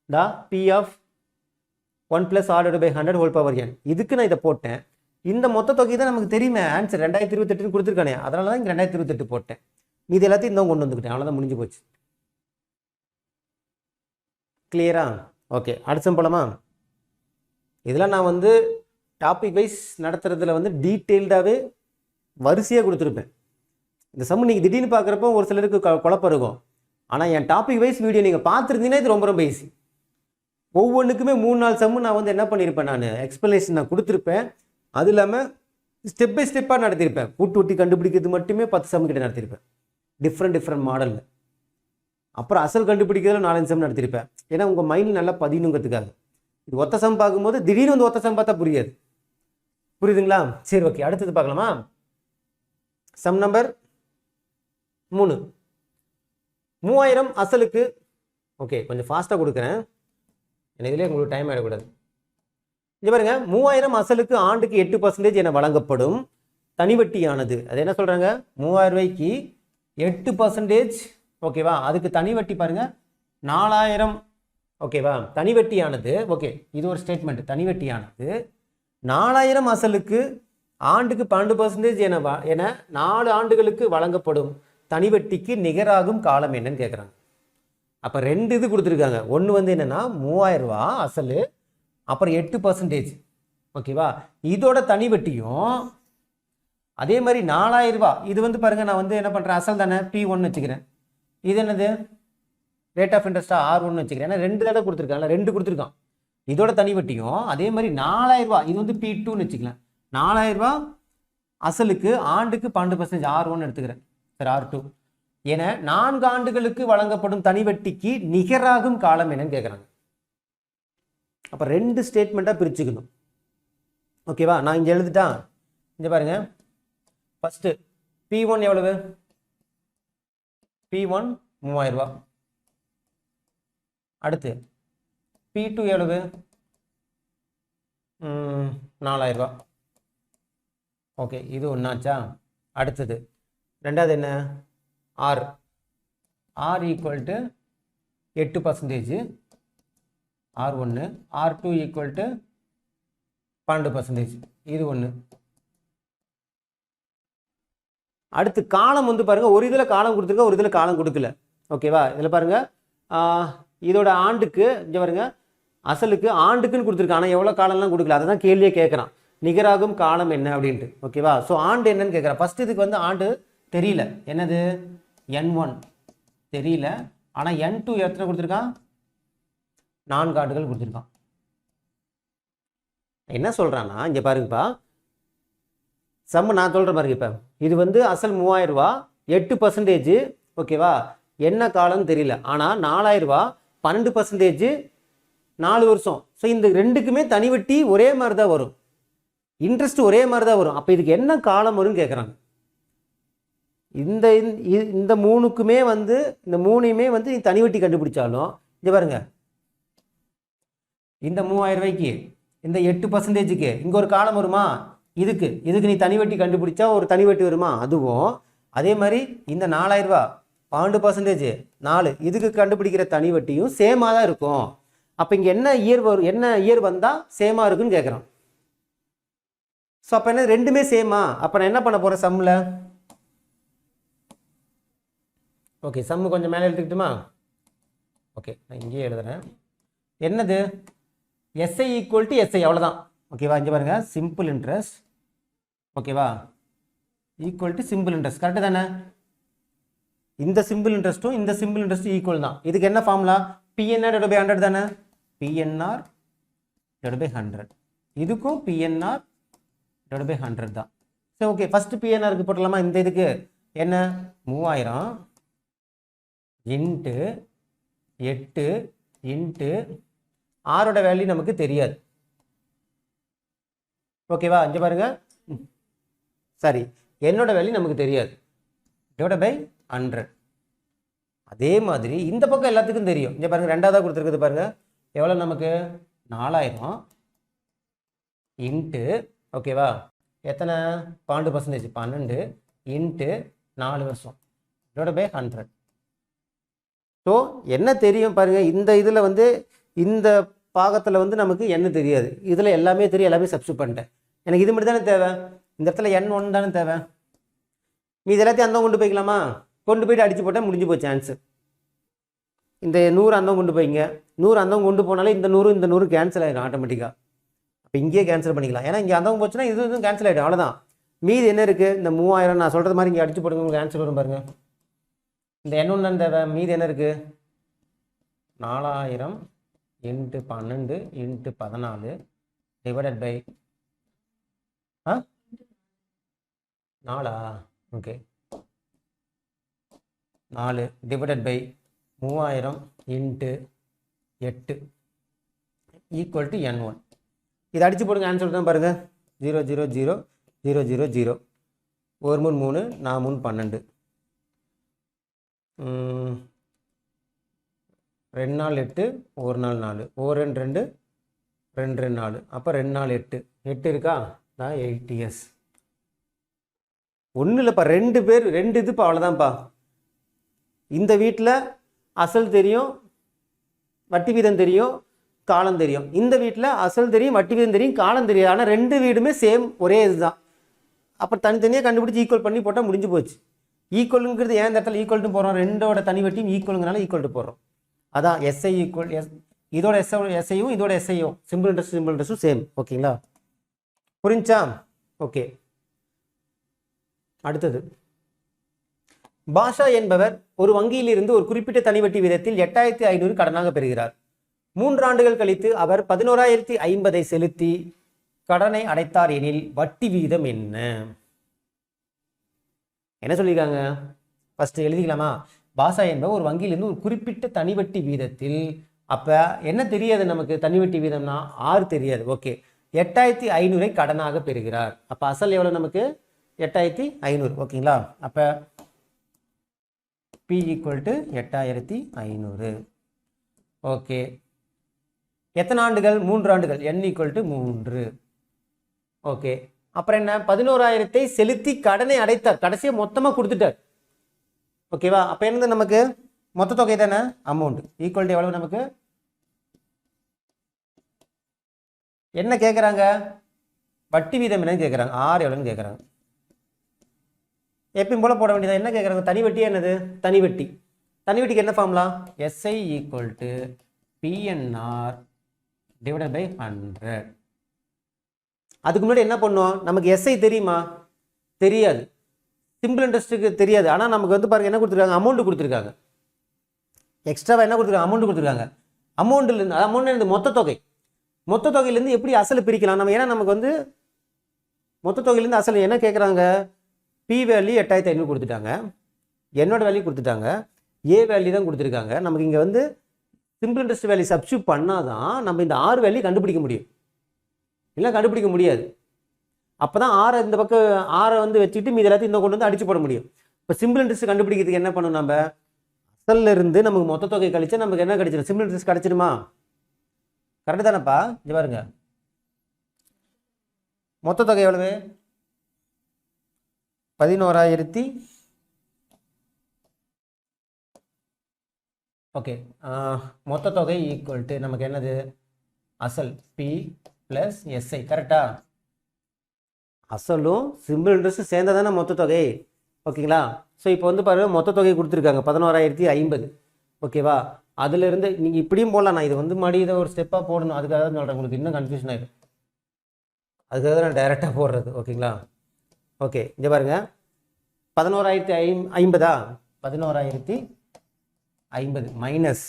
டா P of 1 + r/100 whole power n. இதுக்கு நான் இதை போட்டேன். இந்த மொத்த தொகை தான் நமக்கு தெரியுமே ஆன்சர் 2028 கொடுத்துருக்கானே. அதனால தான் இங்கே 2028 போட்டேன். இது எல்லாத்தையும் இன்னும் கொண்டு வந்துக்கிட்டேன். அவ்வளோதான், முடிஞ்சு போச்சு. கிளியரா? ஓகே, அடுத்த போலாமா? இதெல்லாம் நான் வந்து டாபிக் வைஸ் நடத்துறதுல வந்து டீட்டெயில்டாகவே வரிசையாக கொடுத்துருப்பேன். இந்த சம்மு நீங்கள் திடீர்னு பார்க்குறப்போ ஒரு சிலருக்கு குழப்பம் இருக்கும். ஆனால் என் டாபிக் வைஸ் வீடியோ நீங்கள் பார்த்துருந்தீங்கன்னா இது ரொம்ப ரொம்ப ஈஸி. ஒவ்வொன்றுக்குமே 3-4 சம்மு நான் வந்து என்ன பண்ணியிருப்பேன், நான் எக்ஸ்ப்ளனேஷன் நான் கொடுத்துருப்பேன். அது இல்லாமல் ஸ்டெப் பை ஸ்டெப்பாக நடத்தியிருப்பேன். கூட்டு வட்டி கண்டுபிடிக்கிறது மட்டுமே 10 சம்மு கிட்ட நடத்தியிருப்பேன், டிஃப்ரெண்ட் மாடலில். அப்புறம் அசல் கண்டுபிடிக்கிறதுல 4-5 சம் நடத்தியிருப்பேன். ஏன்னா உங்கள் மைண்டில் நல்லா பதினுங்கிறதுக்காக. இது ஒத்த சம் பார்க்கும்போது திடீர்னு வந்து ஒத்த சம் பார்த்தா புரியாது. புரியுதுங்களா? சரி, ஓகே, அடுத்தது பார்க்கலாமா? Sum number 3. 3000 அசலுக்கு. ஓகே, கொஞ்சம் ஃபாஸ்ட்டாக கொடுக்குறேன். எனக்கு இதிலே உங்களுக்கு டைம் ஆகிடக்கூடாது. இங்கே பாருங்க, 3000 அசலுக்கு ஆண்டுக்கு 8% என வழங்கப்படும் தனிவட்டியானது. அது என்ன சொல்கிறாங்க? 3000 ரூபாய்க்கு 8%. ஓகேவா? அதுக்கு தனி வட்டி பாருங்க 4000. ஓகேவா? தனிவட்டியானது. ஓகே, இது ஒரு ஸ்டேட்மெண்ட். தனிவட்டியானது 4000 அசலுக்கு ஆண்டுக்கு 12% என 4 ஆண்டுகளுக்கு வழங்கப்படும் தனிவட்டிக்கு நிகராகும் காலம் என்னன்னு கேட்குறாங்க. அப்போ 2 இது கொடுத்துருக்காங்க. ஒன்று வந்து என்னென்னா 3000 ரூபா அசல், அப்புறம் 8%. ஓகேவா? இதோட தனிவட்டியும் அதே மாதிரி 4000 ரூபாய் இது வந்து பாருங்க, நான் வந்து என்ன பண்ணுறேன், அசல் தானே P1 வச்சுக்கிறேன். இது என்னது, ரேட் ஆஃப் இன்ட்ரெஸ்ட்டாக R1 வச்சுக்கிறேன். ஏன்னா 2 தடவை கொடுத்துருக்காங்கல்ல, 2 கொடுத்துருக்கான். இதோட தனி வட்டியும் அதே மாதிரி 4000 ரூபாய் இது வந்து P2ன்னு வச்சுக்கலாம். 4000 ரூபாய் அசலுக்கு ஆண்டுக்கு 12% R1 எடுத்துக்கிறேன், சரி R2. என 4 ஆண்டுகளுக்கு வழங்கப்படும் தனி வட்டிக்கு நிகராகும் காலம் என்னன்னு கேட்குறாங்க. அப்போ 2 ஸ்டேட்மெண்ட்டாக பிரிச்சுக்கணும். ஓகேவா, நான் இங்கே எழுதிட்டா. இங்கே பாருங்க, ஃபஸ்ட்டு P1 எவ்வளவு, P1 3000 ரூபாய். அடுத்து P2 எவ்வளவு, 4000 ரூபாய். ஓகே, இது ஒன்றாச்சா. அடுத்தது ரெண்டாவது என்ன, R equal to 8%, R1. R2 equal to 12%, இது ஒன்று. அடுத்து காலம் வந்து பாருங்கள், ஒரு இதில் காலம் கொடுத்துருக்க, ஒரு இதில் காலம் கொடுக்கல. ஓகேவா, இதில் பாருங்கள், இதோட ஆண்டுக்கு இங்கே பாருங்க, அசலுக்கு ஆண்டுக்குன்னு கொடுத்துருக்கான், ஆனால் எவ்வளோ காலம்லாம் கொடுக்கல. அதை தான் கேள்வியே கேட்குறான், நிகராகும் காலம் என்ன அப்படின்ட்டு. ஓகேவா, ஸோ ஆண்டு என்னன்னு கேட்குறான். ஃபஸ்ட் இதுக்கு வந்து ஆண்டு தெரியல, என்னது N1 தெரியல, ஆனால் N2 எத்தனை கொடுத்துருக்கான், 4 ஆண்டுகள் கொடுத்துருக்கான். என்ன சொல்கிறான்னா, இங்கே பாருங்கப்பா, நான் சொல்கிற பாருங்க. இப்போ இது வந்து அசல் 3000 ரூபாய், 8%. ஓகேவா, என்ன காலம்னு தெரியல, ஆனால் 4000 ரூபாய் 12%, 4 வருஷம். ஸோ இந்த ரெண்டுக்குமே தனி வட்டி ஒரே மாதிரி தான் வரும், இன்ட்ரெஸ்ட் ஒரே மாதிரி தான் வரும். அப்போ இதுக்கு என்ன காலம் வரும்னு கேட்குறாங்க. இந்த மூணுக்குமே வந்து, இந்த மூணையுமே வந்து நீ தனி வட்டி கண்டுபிடிச்சாலும், இங்கே பாருங்க, இந்த 3000 ரூபாய்க்கு இந்த 8%க்கு இங்கே ஒரு காலம் வருமா, இதுக்கு நீ தனி வட்டி கண்டுபிடிச்சா ஒரு தனி வட்டி வருமா, அதுவும் அதே மாதிரி இந்த 4000 ரூபாய் 12%, 4 இதுக்கு கண்டுபிடிக்கிற தனி வட்டியும் சேமாக தான் இருக்கும். அப்போ இங்கே என்ன இயர் வரும், என்ன இயர் வந்தால் சேமாக இருக்குன்னு கேட்குறான். ஸோ அப்போ என்ன, ரெண்டுமே சேமா. அப்போ நான் என்ன பண்ண போகிறேன் சம்மில். ஓகே, சம்மு கொஞ்சம் மேலே எழுதிக்கிட்டுமா. ஓகே, நான் இங்கேயே எழுதுறேன். என்னது, எஸ்ஐ ஈக்குவல் டு எஸ்ஐ, அவ்வளோதான். ஓகேவா, இங்கே பாருங்கள், சிம்பிள் இன்ட்ரெஸ்ட். ஓகேவா, equal to simple interest, correct தானே. இந்த சிம்பிள் இன்ட்ரெஸ்ட்டும் இந்த சிம்பிள் இன்ட்ரெஸ்ட்டும் ஈக்குவல் தான். இதுக்கு என்ன ஃபார்முலா, PNR / 100 தானே, PNR / 100. இதுக்கும் PNR / 100 தான். சரி, ஓகே, ஃபஸ்ட்டு PNRக்கு போட்டலாமா. இந்த இதுக்கு என்ன, 3000 இன்ட்டு 8 இன்ட்டு ஆரோட வேல்யூ நமக்கு தெரியாது. ஓகேவா, இங்கே பாருங்க, சரி, என்னோட வேல்யூ நமக்கு தெரியாது, /100. அதே மாதிரி இந்த பக்கம் எல்லாத்துக்கும் தெரியும். இங்கே பாருங்கள், ரெண்டாவதாக கொடுத்துருக்குது பாருங்கள், எவ்வளோ நமக்கு, 4000 இன்ட்டு, ஓகேவா, எத்தனை 12%, 12 இன்ட்டு 4 வருஷம் /100. ஸோ என்ன தெரியும் பாருங்கள், இந்த இதில் வந்து இந்த பாகத்தில் வந்து நமக்கு என்ன தெரியாது, இதில் எல்லாமே தெரியும், எல்லாமே சப்ஸ்டியூட் பண்ணிட்டேன். எனக்கு இது மட்டும் தானே தேவை, இந்த இடத்துல N1 தானே தேவை. மீது எல்லாத்தையும் அந்த கொண்டு போய்க்கலாமா, கொண்டு போய்ட்டு அடித்து போட்டால் முடிஞ்சு போச்சு ஆன்சர். இந்த 100 அந்தம் கொண்டு போய்ங்க, 100 அந்தம் கொண்டு போனாலே இந்த 100 கேன்சல் ஆகிடும் ஆட்டோமேட்டிக்காக. அப்போ இங்கேயே கேன்சல் பண்ணிக்கலாம், ஏன்னா இங்கே அந்தம் போச்சுன்னா இதுவும் கேன்சல் ஆகிடும், அவ்வளோதான். மீது என்ன இருக்குது, இந்த 3000 நான் சொல்கிறது மாதிரி இங்கே அடித்து போடுங்க, உங்களுக்கு ஆன்சர் வரும் பாருங்கள். இந்த N1 தான் தேவை, மீது என்ன இருக்குது, 4000 into 12 into 14 divided by 4. Okay, 4 divided by 3000 into 8 equal to N1. இதை அடித்து போடுங்க, ஆன்சர் தான் பாருங்கள், 0 0 0 0 0 0. 1 3 3 4 3 12, 2 4 8, 1 4 4, 1 2 2, 2 2 4, அப்போ 2 4 8, 8 இருக்கா, நான் 8 years. ஒன்றும் இல்லைப்பா, 2 பேர் 2 இதுப்பா, அவ்வளோதான்ப்பா. இந்த வீட்டில் அசல் தெரியும், வட்டி வீதம் தெரியும், காலம் தெரியும். இந்த வீட்டில் அசல் தெரியும், வட்டி வீதம் தெரியும், காலம் தெரியும். ஆனால் 2 வீடுமே சேம், ஒரே இதுதான். அப்போ தனித்தனியாக கண்டுபிடிச்சி ஈக்குவல் பண்ணி போட்டால் முடிஞ்சு போச்சு. ஈக்குவலுங்கிறது ஏன் இந்த இடத்துல ஈக்குவல்ட்டு போகிறோம், ரெண்டோட தனி வட்டியும் ஈக்குவலுங்கிறனால ஈக்குவல்ட்டு போடுறோம். அதான் எஸ்ஐ ஈக்குவல் இதோட எஸ்ஐயும் இதோட எஸ்ஐயும் சிம்பிள் இன்ட்ரெஸ்ட்டும் சேம். ஓகேங்களா, புரிஞ்சா? ஓகே, அடுத்தது, பாஷா என்பவர் ஒரு வங்கியிலிருந்து ஒரு குறிப்பிட்ட தனிவட்டி வீதத்தில் 8500 கடனாக பெறுகிறார். 3 ஆண்டுகள் கழித்து அவர் 11,050 செலுத்தி கடனை அடைத்தார் எனில் வட்டி வீதம் என்ன? என்ன சொல்லியிருக்காங்க? ஃபர்ஸ்ட் எழுதிக்கலாமா? பாஷா என்பவர் ஒரு வங்கியிலிருந்து ஒரு குறிப்பிட்ட தனிவட்டி வீதத்தில், அப்ப என்ன தெரியாது நமக்கு? தனிவட்டி வீதம்னா 6 தெரியாது. ஓகே, 8500 கடனாக பெறுகிறார். அப்ப அசல் எவ்வளவு நமக்கு? 8500. ஓகேங்களா? அப்ப P = 8500. ஓகே, எத்தனை ஆண்டுகள்? 3 ஆண்டுகள். N = 3. ஓகே, அப்புறம் என்ன? 11,000 செலுத்தி கடனை அடைத்தார். கடைசியா மொத்தமா கொடுத்துட்டார். ஓகேவா? அப்ப என்ன நமக்கு? மொத்த தொகை தானே அமௌண்ட் ஈக்குவல் டு எவ்வளவு நமக்கு? என்ன கேட்குறாங்க? வட்டி வீதம் என்னன்னு கேட்குறாங்க. 6 எவ்வளோன்னு கேட்குறாங்க. எப்பயும் போல போட வேண்டியது. என்ன கேட்குறாங்க? தனி வட்டி. என்னது தனி வட்டி? தனி வட்டிக்கு என்ன ஃபார்முலா? SI = PNR / 100. அதுக்கு முன்னாடி என்ன பண்ணுவோம்? நமக்கு SI தெரியுமா? தெரியாது. சிம்பிள் இன்ட்ரெஸ்ட்டுக்கு தெரியாது. ஆனால் நமக்கு வந்து பாருங்க என்ன கொடுத்துருக்காங்க? அமௌண்ட் கொடுத்துருக்காங்க. எக்ஸ்ட்ராவாக என்ன கொடுத்துருக்காங்க? அமௌண்ட் கொடுத்துருக்காங்க. அமௌண்ட்லேருந்து அமௌண்ட் மொத்த தொகை. மொத்த தொகையிலேருந்து எப்படி அசல் பிரிக்கலாம் நம்ம? ஏன்னா நமக்கு வந்து மொத்த தொகையிலேருந்து அசல் என்ன கேட்குறாங்க? P வேல்யூ 8500 கொடுத்துட்டாங்க, என்னோட வேல்யூ கொடுத்துட்டாங்க, A வேல்யூ தான் கொடுத்துருக்காங்க. நமக்கு இங்கே வந்து சிம்பிள் இன்ட்ரெஸ்ட் வேல்யூ சப்ஸ்டியூட் பண்ணாதான் நம்ம இந்த 6 வேல்யூ கண்டுபிடிக்க முடியும். இல்லை கண்டுபிடிக்க முடியாது. அப்போ தான் 6 இந்த பக்கம் 6 வந்து வச்சுக்கிட்டு மீது எல்லாத்தையும் இந்த கொண்டு வந்து அடிச்சு போட முடியும். இப்போ சிம்பிள் இன்ட்ரெஸ்ட் கண்டுபிடிக்கிறதுக்கு என்ன பண்ணணும்? நம்ம அசல்ல இருந்து நமக்கு மொத்த தொகை கழிச்சா நமக்கு என்ன கிடைச்சிடும்? Simple interest கிடைச்சிடுமா? கரெக்டு தானேப்பா? இது பாருங்க, மொத்த தொகை எவ்வளவு? 11,000. ஓகே, மொத்த தொகை ஈக்குவல் டு நமக்கு என்னது? அசல் P + SI. கரெக்டா? அசலும் சிம்பிள் இன்ட்ரெஸ்ட் சேர்ந்தா தானே மொத்த தொகை. ஓகேங்களா? ஸோ இப்போ வந்து பாருங்க, மொத்த தொகை கொடுத்துருக்காங்க 11,050. ஓகேவா? அதுலேருந்து நீங்கள் இப்படியும் போடலாம். நான் இது வந்து மறுபடியும் இதை ஒரு ஸ்டெப்பாக போடணும். அதுக்காக தான் சொல்கிறேன். உங்களுக்கு இன்னும் கன்ஃபியூஷன் ஆகிடும். அதுக்காக தான் நான் டைரெக்டாக போடுறது. ஓகேங்களா? ஓகே, இங்கே பாருங்க, 11,050. 11,050 மைனஸ்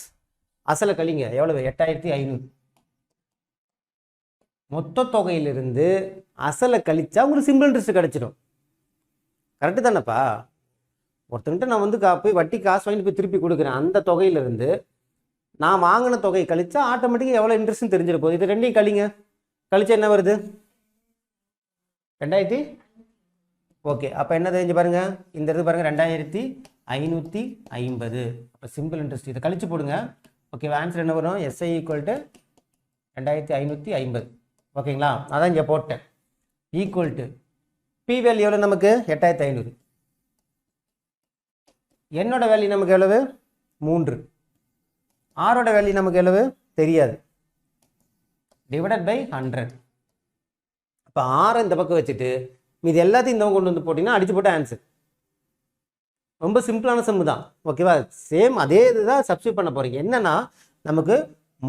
அசலை கழிங்க. எவ்வளவு? 8,500. மொத்த தொகையிலிருந்து அசலை கழிச்சா உங்களுக்கு சிம்பிள் இன்ட்ரெஸ்ட் கிடைச்சிடும். கரெக்டு தானேப்பா? ஒருத்தங்கிட்ட நான் வந்து போய் வட்டி காசு வாங்கிட்டு போய் திருப்பி கொடுக்குறேன். அந்த தொகையிலிருந்து நான் வாங்கின தொகை கழிச்சா ஆட்டோமேட்டிக்காக எவ்வளோ இன்ட்ரெஸ்ட்னு தெரிஞ்சிட போகுது. இது ரெண்டையும் கழிங்க. கழிச்சா என்ன வருது? 2000. ஓகே, அப்போ என்ன தெரிஞ்சு பாருங்க, இந்த இடத்து பாருங்க 2,550. அப்போ சிம்பிள் இன்ட்ரெஸ்ட் இதை கழிச்சு போடுங்க. ஓகே, ஆன்சர் என்ன வரும்? SI = 2,550. ஓகேங்களா? அதான் இங்கே போட்டேன். ஈக்குவல் டு P வேல்யூ எவ்வளோ நமக்கு? 8,500. என்னோட வேல்யூ நமக்கு எவ்வளவு? 3. ஆரோட வேல்யூ நமக்கு எவ்வளவு? தெரியாது. / 100. அப்போ 6 இந்த பக்கம் வச்சுட்டு மீது எல்லாத்தையும் இந்த கொண்டு வந்து போட்டிங்கன்னா அடிச்சு போட்ட ஆன்சர். ரொம்ப சிம்பிளான சம்மு தான். ஓகேவா? சேம் அதே இதுதான் சப்ஸ்டியூட் பண்ண போகிறீங்க. என்னன்னா நமக்கு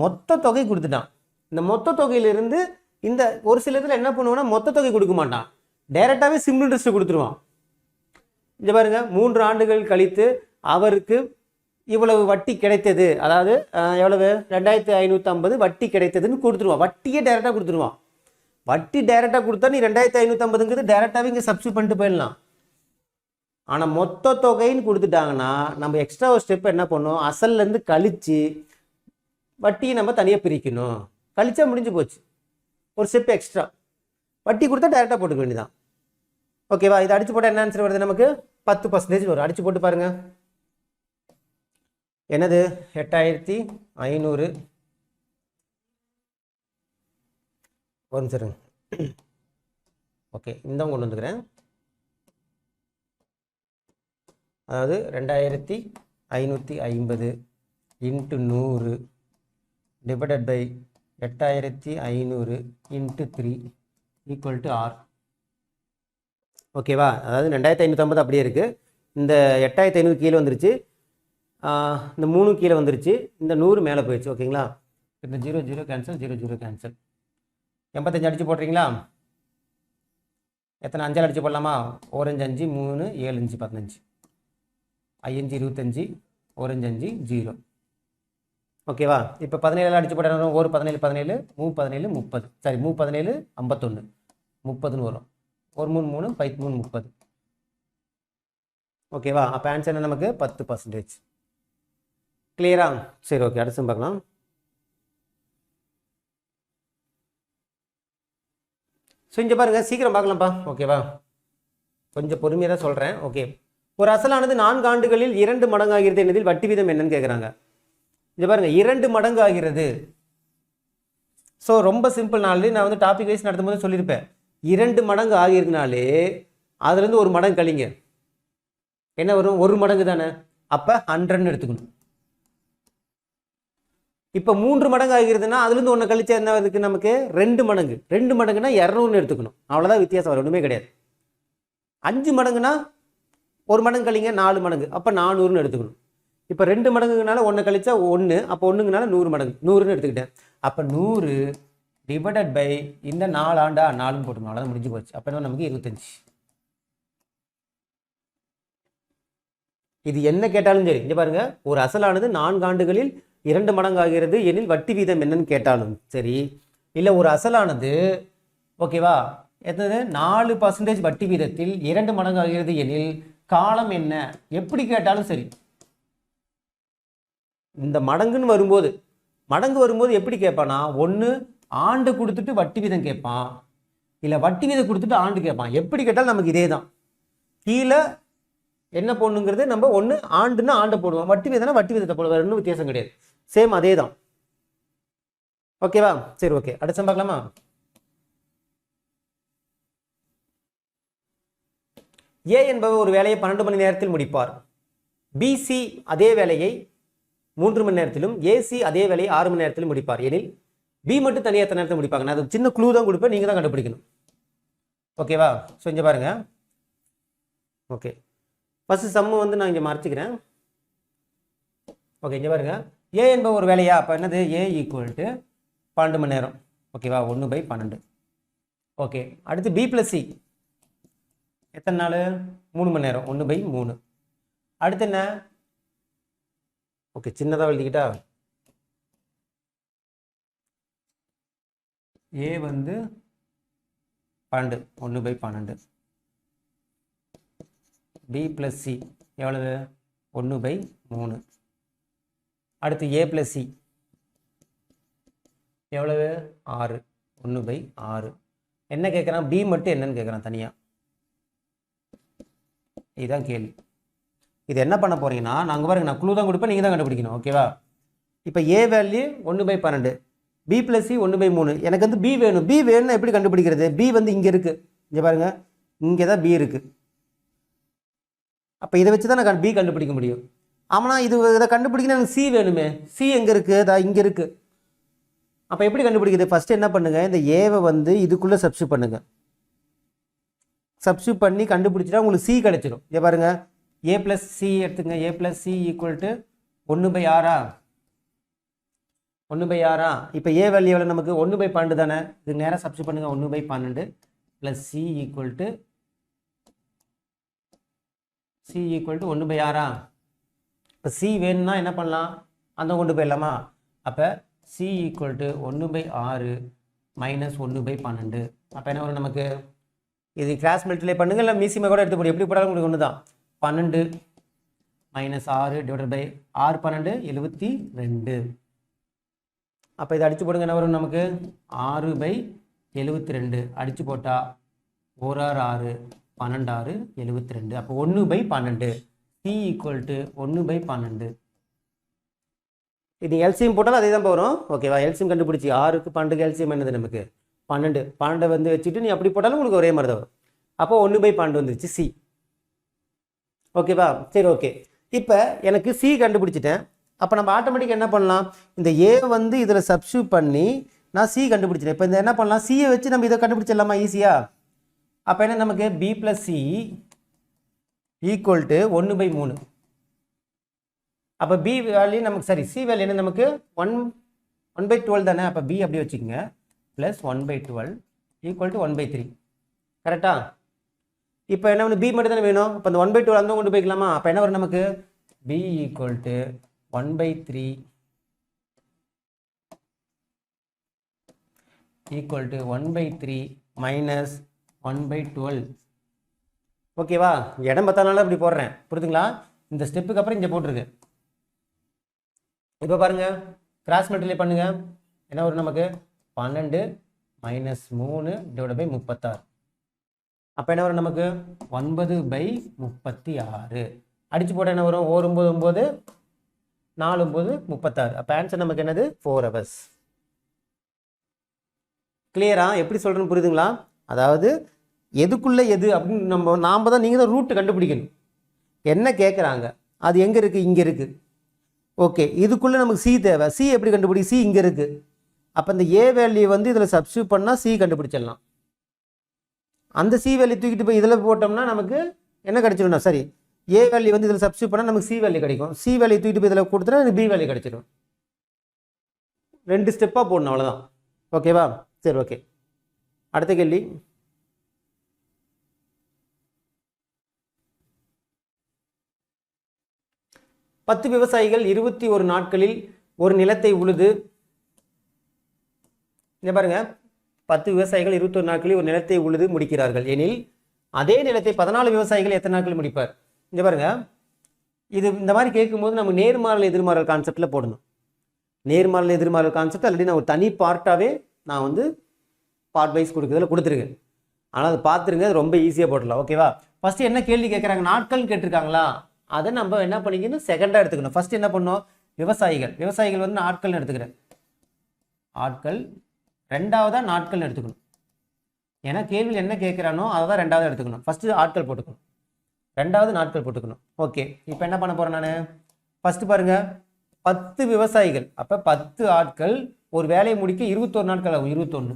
மொத்த தொகை கொடுத்துட்டான். இந்த மொத்த தொகையிலிருந்து இந்த ஒரு சில இதில் என்ன பண்ணுவோம்னா மொத்த தொகை கொடுக்க மாட்டான், டைரெக்டாகவே சிம்பிள் இன்ட்ரெஸ்ட் கொடுத்துருவான். இங்கே பாருங்க, 3 ஆண்டுகள் கழித்து அவருக்கு இவ்வளவு வட்டி கிடைத்தது, அதாவது எவ்வளவு? 2,550 வட்டி கிடைத்ததுன்னு கொடுத்துருவான். வட்டியே டைரெக்டாக கொடுத்துருவான். வட்டி டைரெக்டாக கொடுத்தா நீ 2,550ங்கிறது டைரெக்டாகவே இங்கே சப்ஸ்டியூட் பண்ணிட்டு போயிடலாம். ஆனால் மொத்த தொகைன்னு கொடுத்துட்டாங்கன்னா நம்ம எக்ஸ்ட்ரா ஒரு ஸ்டெப் என்ன பண்ணணும்? அசல்லேருந்து கழித்து வட்டியை நம்ம தனியாக பிரிக்கணும். கழிச்சா முடிஞ்சு போச்சு. ஒரு ஸ்டெப் எக்ஸ்ட்ரா. வட்டி கொடுத்தா டைரெக்டாக போட்டுக்க வேண்டியதான். ஓகேவா? இதை அடிச்சு போட்டால் என்ன ஆன்சர் வருது? நமக்கு 10% வரும். அடிச்சு போட்டு பாருங்க. என்னது? 8,500 வரும். சரிங்க. ஓகே, இந்த கொண்டு வந்துக்கிறேன். அதாவது 2,550 × 100 divided by 8,500 × 3 equal to R. ஓகேவா? அதாவது 2,550 அப்படியே இருக்குது. இந்த 8,500 கீழே வந்துருச்சு, இந்த 3 கீழே வந்துருச்சு, இந்த 100 மேலே போயிடுச்சு. ஓகேங்களா? இந்த 0 0 கேன்சல், 0 0 கேன்சல். 85 அடிச்சு போடுறீங்களா? எத்தனை அஞ்சால் அடிச்சு போடலாமா? ஓரஞ்சு 5 3 7 5 15 5 25 ஓரஞ்சு 5 0. ஓகேவா? இப்போ 17 அடிச்சு போட்டோம். ஒரு 17 17 17 30. சரி 17 51 30ன்னு வரும். ஒரு 3 3 3 30. ஓகேவா? அப்போ ஆன்சர் என்ன நமக்கு 10%. கிளியரா? சரி ஓகே, அடுத்து பார்க்கலாம். ஸோ இங்கே பாருங்கள், சீக்கிரம் பார்க்கலாம்ப்பா. ஓகேவா? கொஞ்சம் பொறுமையாக தான் சொல்கிறேன். ஓகே, ஒரு அசலானது 4 ஆண்டுகளில் 2 மடங்கு ஆகிறது என்பதில் வட்டி வீதம் என்னன்னு கேட்குறாங்க. இங்கே பாருங்கள், 2 மடங்கு ஆகிறது. ஸோ ரொம்ப சிம்பிள். நான் வந்து டாபிக் வைஸ் நடத்தும் போது சொல்லியிருப்பேன். 2 மடங்கு ஆகிறதுனாலே அதுலேருந்து ஒரு மடங்கு கழிங்க. என்ன வரும்? 1 மடங்கு தானே. அப்போ 100ன்னு எடுத்துக்கணும். இப்போ 3 மடங்கு ஆகிறதுனா அதுலேருந்து ஒன்று கழிச்சா என்ன அதுக்கு நமக்கு 2 மடங்கு. 2 மடங்குனா 200ன்னு எடுத்துக்கணும். அவ்வளோதான் வித்தியாசம், வரும், ஒன்றுமே கிடையாது. 5 மடங்குனா 1 மடங்கு கழிங்க, 4 மடங்கு. அப்போ 400ன்னு எடுத்துக்கணும். இப்போ 2 மடங்குனால 1 கழிச்சா 1, அப்போ 1ங்குனால 100 மடங்கு, 100ன்னு எடுத்துக்கிட்டேன். அப்போ 100 டிவைடட் பை இந்த 4 ஆண்டா 4ன்னு போட்டுக்கணும். அவ்வளோதான், முடிஞ்சு போச்சு. அப்போ என்ன நமக்கு 25. இது என்ன கேட்டாலும் சரி, இங்கே பாருங்க, ஒரு அசலானது 4 ஆண்டுகளில் 2 மடங்கு ஆகிறது எனில் வட்டி வீதம் என்னன்னு கேட்டாலும் சரி, இல்லை ஒரு அசலானது ஓகேவா எத்தனை 4% வட்டி வீதத்தில் 2 மடங்கு ஆகிறது எனில் காலம் என்ன, எப்படி கேட்டாலும் சரி. இந்த மடங்குன்னு வரும்போது எப்படி கேட்பானா, ஒன்று ஆண்டு கொடுத்துட்டு வட்டி வீதம் கேட்பான், இல்லை வட்டி வீதம் கொடுத்துட்டு ஆண்டு கேட்பான். எப்படி கேட்டாலும் நமக்கு இதே தான். கீழே என்ன போடணுங்கிறது நம்ம ஒன்று ஆண்டுன்னா ஆண்டை போடுவோம், வட்டி வீதம்னா வட்டி வீதத்தை போடுவோம். வேறு ஒன்றும் வித்தியாசம் கிடையாது, சேம் அதே தான். ஓகேவா? சரி ஓகே, அடுத்த பார்க்கலாமா? ஏ என்பவர் ஒரு வேலையை 12 மணி நேரத்தில் முடிப்பார். பிசி அதே வேலையை 3 மணி நேரத்திலும், ஏசி அதே வேலையை 6 மணி நேரத்திலும் முடிப்பார் எனில் பி மட்டும் தனியாக எத்தனை நேரத்தில் முடிப்பாங்க? நான் அது சின்ன க்ளூ தான் கொடுப்பேன், நீங்கள் தான் கண்டுபிடிக்கணும். ஓகேவா? ஸோ இங்கே பாருங்க. ஓகே, ஃபர்ஸ்ட் சம்மு வந்து நான் இங்கே மறைச்சிக்கிறேன். ஓகே, இங்கே பாருங்க, ஏ என்ப ஒரு வேலையா, அப்போ என்னது, ஏ ஈக்குவல் டு 12 மணி நேரம். ஓகேவா? 1/12. ஓகே, அடுத்து பி ப்ளஸ் சி எத்தனை நாள்? 3 மணி நேரம், 1/3. அடுத்து என்ன? ஓகே, சின்னதாக எழுதிக்கிட்டா, ஏ வந்து 12, 1/12. பி ப்ளஸ் சி எவ்வளவு? 1/3. அடுத்து ஏ ப்ளஸ் சி எவ்வளவு? 6, 1/6. என்ன கேட்குறான்? பி மட்டும் என்னன்னு கேட்குறான் தனியாக. இதுதான் கேள்வி. இது என்ன பண்ண போறீங்கன்னா, நாங்கள் பாருங்க, நான் க்ளூ தான் கொடுப்பேன், நீங்கள் தான் கண்டுபிடிக்கணும். ஓகேவா? இப்போ A value 1/12, B plus C 1/3. எனக்கு வந்து பி வேணும். பி வேணும்னா எப்படி கண்டுபிடிக்கிறது? பி வந்து இங்கே இருக்குது, இங்கே பாருங்க, இங்கே தான் பி இருக்குது. அப்போ இதை வச்சு தான் நான் பி கண்டுபிடிக்க முடியும். ஆமாம், இதை கண்டுபிடிக்கணும், எனக்கு சி வேணுமே. சி எங்கே இருக்குது? அதா இங்கே இருக்குது. அப்போ எப்படி கண்டுபிடிக்கிறது? ஃபஸ்ட்டு என்ன பண்ணுங்கள், இந்த ஏவை வந்து இதுக்குள்ளே சப்ஸ்டியூட் பண்ணுங்கள். சப்ஸ்டியூட் பண்ணி கண்டுபிடிச்சிட்டா உங்களுக்கு சி கிடச்சிடும். இங்கே பாருங்கள், ஏ ப்ளஸ் சி எடுத்துங்க. ஏ ப்ளஸ் சி ஈக்குவல் டு 1/6. 1/6. இப்போ ஏ வேல்யூ எவ்வளோ நமக்கு? 1/12 தானே. இதுக்கு நேராக சப்ஸ்டியூட் பண்ணுங்கள். 1/12 ப்ளஸ் சி ஈக்குவல் டு 1/6. இப்போ சி வேணும்னா என்ன பண்ணலாம்? அந்த கொண்டு போயிடலாமா? அப்போ சி ஈக்குவல் டு 1/6 மைனஸ் 1/12. அப்போ என்ன வரும் நமக்கு? இது கிளாஸ் மல்டிப்ளை பண்ணுங்க, இல்லை மீசிமை கூட எடுத்து போடும், எப்படி போட்டாலும் உங்களுக்கு ஒன்று தான். 12 மைனஸ் 6 டிவைடட் பை 6 12 72. அப்போ இதை அடித்து போடுங்க, என்ன வரும் நமக்கு? 6/72 அடித்து போட்டால் 1 6 12 6 72. அப்போ 1/12. C equal to 1/12. இது எல்சிஎம் போட்டாலும் அதே தான் போகிறோம். ஓகேவா? எல்சிஎம் கண்டுபிடிச்சி 6க்கு 12 எல்சிஎம் என்னது நமக்கு? 12. 12 வந்து வச்சுட்டு நீ அப்படி போட்டாலும் உங்களுக்கு ஒரே மாதிரி தான் வரும். அப்போ 1/12 வந்துருச்சு சி. ஓகேவா? சரி ஓகே, இப்போ எனக்கு சி கண்டுபிடிச்சிட்டேன். அப்போ நம்ம ஆட்டோமேட்டிக்காக என்ன பண்ணலாம்? இந்த ஏ வந்து இதில் சப்ஸ்டியூட் பண்ணி நான் சி கண்டுபிடிச்சிட்டேன். இப்போ இந்த என்ன பண்ணலாம்? சியை வச்சு நம்ம இதை கண்டுபிடிச்சிடலாமா ஈஸியாக? அப்போ என்ன நமக்கு? B plus C equal to 1/3. அப்போ பி வேல்யூ நமக்கு, சரி சி வேல்யூ என்ன நமக்கு? 1/12 தானே. அப்போ பி அப்படி வச்சுக்கோங்க, ப்ளஸ் 1/12 ஈக்குவல் டு 1/3. கரெக்டா? இப்போ என்ன வேணும், பி மட்டும் தானே வேணும். அப்போ அந்த 1/2 அந்த கொண்டு போய்க்கலாமா. அப்போ என்ன வரும் நமக்கு, B equal to 1/3 equal to 1/3 minus 1/12. ஓகேவா, இடம் பத்தானால இப்படி போடுறேன், புரியுதுங்களா. இந்த ஸ்டெப்புக்கு அப்புறம் இங்கே போட்டிருக்கு. இப்போ பாருங்க, கிராஸ் மல்டிப்ளை பண்ணுங்க, என்ன வரும் நமக்கு, 12 மைனஸ் 3 டிவைட் பை 36. அப்போ என்ன வரும் நமக்கு, 9/36. அடிச்சு போட்டால் என்ன வரும், 1 9 9 4 9 36. அப்போ ஆன்சர் நமக்கு என்னது, 4 hours. கிளியரா, எப்படி சொல்கிறேன்னு புரியுதுங்களா. அதாவது எதுக்குள்ளே எது அப்படின்னு நாம் தான், நீங்கள் தான் ரூட்டு கண்டுபிடிக்கணும். என்ன கேட்குறாங்க, அது எங்கே இருக்குது, இங்கே இருக்குது. ஓகே, இதுக்குள்ளே நமக்கு சி தேவை. சி எப்படி கண்டுபிடி, சி இங்கே இருக்குது. அப்போ இந்த ஏ வேல்யூ வந்து இதில் சப்ஸ்டியூட் பண்ணால் சி கண்டுபிடிச்சிடலாம். அந்த சி வேல்யூ தூக்கிட்டு போய் இதில் போட்டோம்னா நமக்கு என்ன கிடைச்சிடும், சரி, ஏ வேல்யூ வந்து இதில் சப்ஸ்டியூட் பண்ணால் நமக்கு சி வேல்யூ கிடைக்கும். சி வேல்யூ தூக்கிட்டு போய் இதில் கொடுத்துட்டா எனக்கு பி வேல்யூ கிடைச்சிடும். 2 ஸ்டெப்பாக போடணும், அவ்வளோதான். ஓகேவா, சரி, ஓகே. அடுத்த கேள்வி, பத்து விவசாயிகள் 21 நாட்களில் ஒரு நிலத்தை உழுது, இங்க பாருங்க, 10 விவசாயிகள் 21 நாட்களில் ஒரு நிலத்தை உழுது முடிக்கிறார்கள் எனில் அதே நிலத்தை 14 விவசாயிகள் எத்தனை நாட்கள் முடிப்பார். இங்க பாருங்க, இது இந்த மாதிரி கேட்கும்போது நம்ம நேர்மாறல் எதிர்மாறல் கான்செப்டில் போடணும். நேர்மாறல் எதிர்மாறல் கான்செப்ட் ஆல்ரெடி நான் ஒரு தனி பார்ட்டாகவே நான் வந்து பார்ட் வைஸ் கொடுத்துருக்கேன். ஆனால் அதை பார்த்துருங்க, அது ரொம்ப ஈஸியாக போடலாம். ஓகேவா, ஃபஸ்ட்டு என்ன கேள்வி கேட்குறாங்க, நாட்கள் கேட்டிருக்காங்களா, அதை நம்ம என்ன பண்ணிக்கணும், செகண்டாக எடுத்துக்கணும். ஃபஸ்ட்டு என்ன பண்ணோம், விவசாயிகள் வந்து ஆட்கள்னு எடுத்துக்கிறேன், ஆட்கள். ரெண்டாவதாக நாட்கள்னு எடுத்துக்கணும். ஏன்னா கேள்வியில் என்ன கேட்குறானோ அதை தான் ரெண்டாவது எடுத்துக்கணும். ஃபஸ்ட்டு ஆட்கள் போட்டுக்கணும், ரெண்டாவது நாட்கள் போட்டுக்கணும். ஓகே, இப்போ என்ன பண்ண போகிறேன் நான், ஃபஸ்ட்டு பாருங்கள், 10 விவசாயிகள், அப்போ 10 ஆட்கள் ஒரு வேலையை முடிக்க 21 நாட்கள் ஆகும், 21.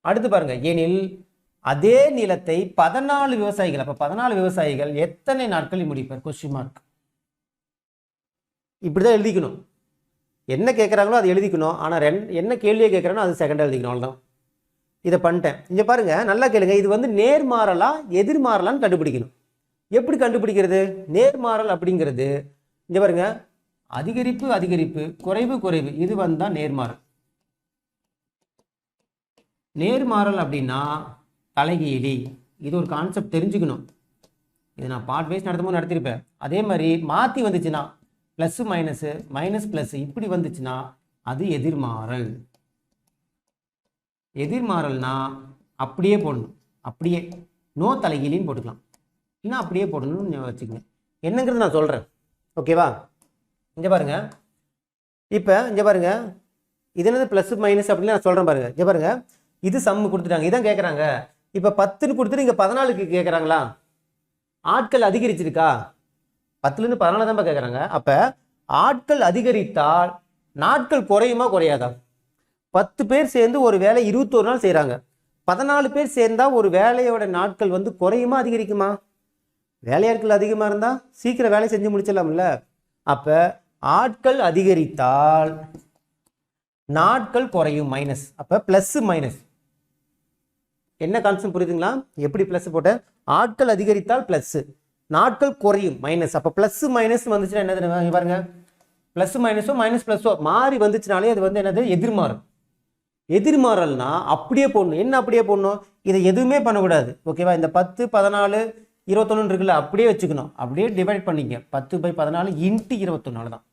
அடுத்து பாருங்க, எனில் அதே நிலத்தை 14 விவசாயிகள், அப்போ 14 விவசாயிகள் எத்தனை நாட்களில் முடிப்பார், கொஸ்டின் மார்க். இப்படிதான் எழுதிக்கணும். என்ன கேட்குறாங்களோ அதை எழுதிக்கணும். ஆனால் என்ன கேள்வியை கேட்குறானோ அது செகண்டாக எழுதிக்கணும், அவ்வளோதான். இதை பண்ணிட்டேன். இங்கே பாருங்க, நல்லா கேளுங்க, இது வந்து நேர்மாறலா எதிர்மாறலான்னு கண்டுபிடிக்கணும். எப்படி கண்டுபிடிக்கிறது, நேர்மாறல் அப்படிங்கிறது இங்கே பாருங்க, அதிகரிப்பு குறைவு இது வந்தால் நேர்மாறல். நேர்மாறல் அப்படின்னா தலைகீழி. இது ஒரு கான்செப்ட் தெரிஞ்சுக்கணும். இது நான் பார்ட் வைஸ் நடத்தும்போது நடத்திருப்பேன். அதே மாதிரி மாற்றி வந்துச்சுன்னா ப்ளஸ் மைனஸ் ப்ளஸ் இப்படி வந்துச்சுன்னா அது எதிர்மாறல். எதிர்மாறல்னா அப்படியே போடணும், அப்படியே நோ தலைகீழின்னு போட்டுக்கலாம், இல்லைன்னா அப்படியே போடணும்னு வச்சுக்கோங்க. என்னங்கிறது நான் சொல்கிறேன், ஓகேவா. இங்கே பாருங்க, இப்போ இங்கே பாருங்க, இது என்னது ப்ளஸ் மைனஸ் அப்படின்னு நான் சொல்கிறேன் பாருங்க. இங்கே பாருங்க, இது சம்மு கொடுத்துட்டாங்க, இதான் கேட்குறாங்க. இப்போ 10ன்னு கொடுத்துட்டு இங்கே 14க்கு கேட்குறாங்களா, ஆட்கள் அதிகரிச்சிருக்கா, 10லேருந்து 14 தான் கேட்குறாங்க. அப்போ ஆட்கள் அதிகரித்தால் நாட்கள் குறையுமா குறையாதா. 10 பேர் சேர்ந்து ஒரு வேலை 21 நாள் செய்கிறாங்க, 14 பேர் சேர்ந்தால் ஒரு வேலையோட நாட்கள் வந்து குறையுமா அதிகரிக்குமா. வேலையாட்கள் அதிகமாக இருந்தால் சீக்கிரம் வேலை செஞ்சு முடிச்சிடலாம்ல. அப்போ ஆட்கள் அதிகரித்தால் நாட்கள் குறையும், மைனஸ். அப்போ ப்ளஸ் மைனஸ் என்ன கான்செப்ட் புரியுதுங்களா. எப்படி ப்ளஸ் போட்டேன், ஆட்கள் அதிகரித்தால் ப்ளஸ், நாட்கள் குறையும் மைனஸ். அப்போ ப்ளஸ் மைனஸ் வந்துச்சுன்னா என்னது பாருங்க, ப்ளஸ் மைனஸோ மைனஸ் ப்ளஸோ மாறி வந்துச்சுனாலே அது வந்து என்னது எதிர்மாறல். எதிர்மாறல்னா அப்படியே போடணும். என்ன அப்படியே போடணும், இதை எதுவுமே பண்ணக்கூடாது, ஓகேவா. இந்த 10 14 21 இருக்குல்ல, அப்படியே வச்சுக்கணும், அப்படியே டிவைட் பண்ணிக்க. 10/14 × 21 தான்.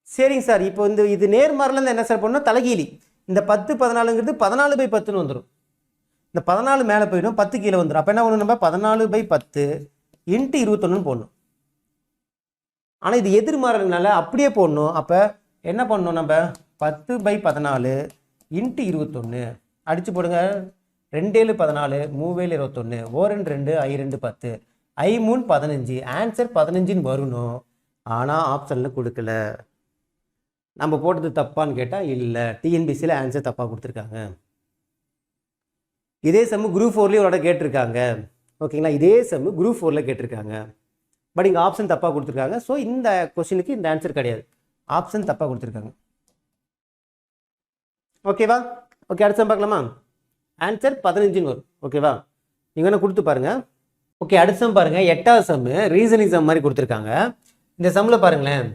சரிங்க சார், இப்போ இது நேர்மாறல் என்ன சார் பண்ணணும், தலைகீழி. இந்த 10 14ங்கிறது 14/10ன்னு வந்துடும். இந்த 14 மேலே போயிடும், 10 கீழே வந்துடும். அப்போ என்ன பண்ணணும், நம்ம 14/10 × 21 போடணும். ஆனால் இது எதிர்மாறல்னால அப்படியே போடணும். அப்போ என்ன பண்ணணும், நம்ம 10/14 × 21 அடிச்சு போடுங்க. 2 7 14, 3 7 21, 1 2 I 2 10, I 3 15. ஆன்சர் 15ன்னு வரணும். ஆனால் ஆப்ஷனில் கொடுக்கல. நம்ம போட்டது தப்பான்னு கேட்டால் இல்லை, டிஎன்பிசியில் ஆன்சர் தப்பாக கொடுத்துருக்காங்க. இதே சம்மு குரூப் 4லேயும் ஒரு கேட்டிருக்காங்க, ஓகேங்களா. இதே சம்மு குரூப் 4ல் கேட்டிருக்காங்க, பட் இங்கே ஆப்ஷன் தப்பாக கொடுத்துருக்காங்க. ஸோ இந்த கொஸ்டினுக்கு இந்த ஆன்சர் கிடையாது, ஆப்ஷன் தப்பாக கொடுத்துருக்காங்க. ஓகேவா, ஓகே. அடுத்த பார்க்கலாமா. ஆன்சர் 15ன்னு வரும். ஓகேவா? நீங்கள் வேணால் கொடுத்து பாருங்கள். ஓகே, அடுத்த சம் பாருங்கள். 8வது சம்மு ரீசனிங் சம் மாதிரி கொடுத்துருக்காங்க. இந்த சம்மில் பாருங்களேன்,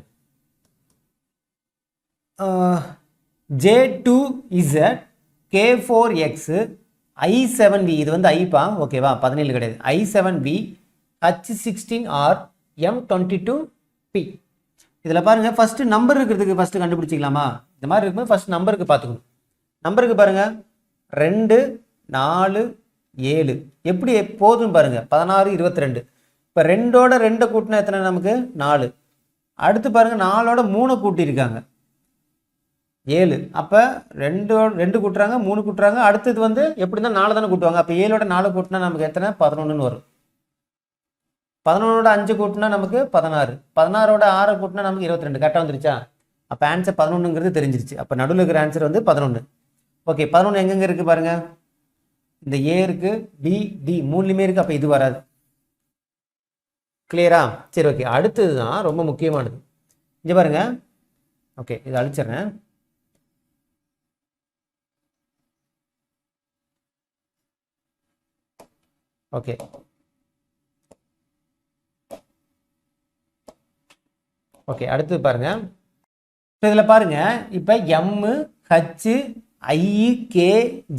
J2Z K4X I7V, இது வந்து ஐப்பா, ஓகேவா? 17 கிடையாது. I7V H16R M22P. இதில் பாருங்கள், ஃபஸ்ட்டு நம்பர் இருக்கிறதுக்கு ஃபஸ்ட்டு கண்டுபிடிச்சிக்கலாமா? இந்த மாதிரி இருக்கும்போது ஃபஸ்ட் நம்பருக்கு பார்த்துக்கணும். நம்பருக்கு பாருங்கள் 2 4 7 எப்படி போதுன்னு பாருங்கள் 16 22. இப்போ 2ஓட 2 கூட்டினா எத்தனை நமக்கு 4. அடுத்து பாருங்கள் 4ஓட 3 கூட்டியிருக்காங்க 7. அப்போ 2 கூட்டுறாங்க 3 கூட்டுறாங்க. அடுத்தது வந்து எப்படி தான் 4 தானே கூட்டுவாங்க. அப்போ 7ஓட 4 கூட்டினா நமக்கு எத்தனை 11ன்னு வரும். 11ஓட 5 கூட்டினா நமக்கு 16. 16ஓட 6 கூட்டினா நமக்கு 22. கரெக்டாக வந்துருச்சா? அப்போ ஆன்சர் 11ங்கிறது தெரிஞ்சிருச்சு. அப்போ நடுவில் இருக்கிற ஆன்சர் வந்து 11. ஓகே, 11 எங்கெங்கே இருக்குது பாருங்கள். இந்த ஏ இருக்குது, பி டி மூணுலையுமே இருக்குது. அப்போ இது வராது. கிளியரா? சரி, ஓகே. அடுத்தது தான் ரொம்ப முக்கியமானது. இங்கே பாருங்கள். ஓகே, இதை அழிச்சிட்றேன். Okay, okay. அடுத்தது பாருங்கள். இப்போ இதில் பாருங்கள், இப்போ எம்மு ஹச்சு ஐஇ கே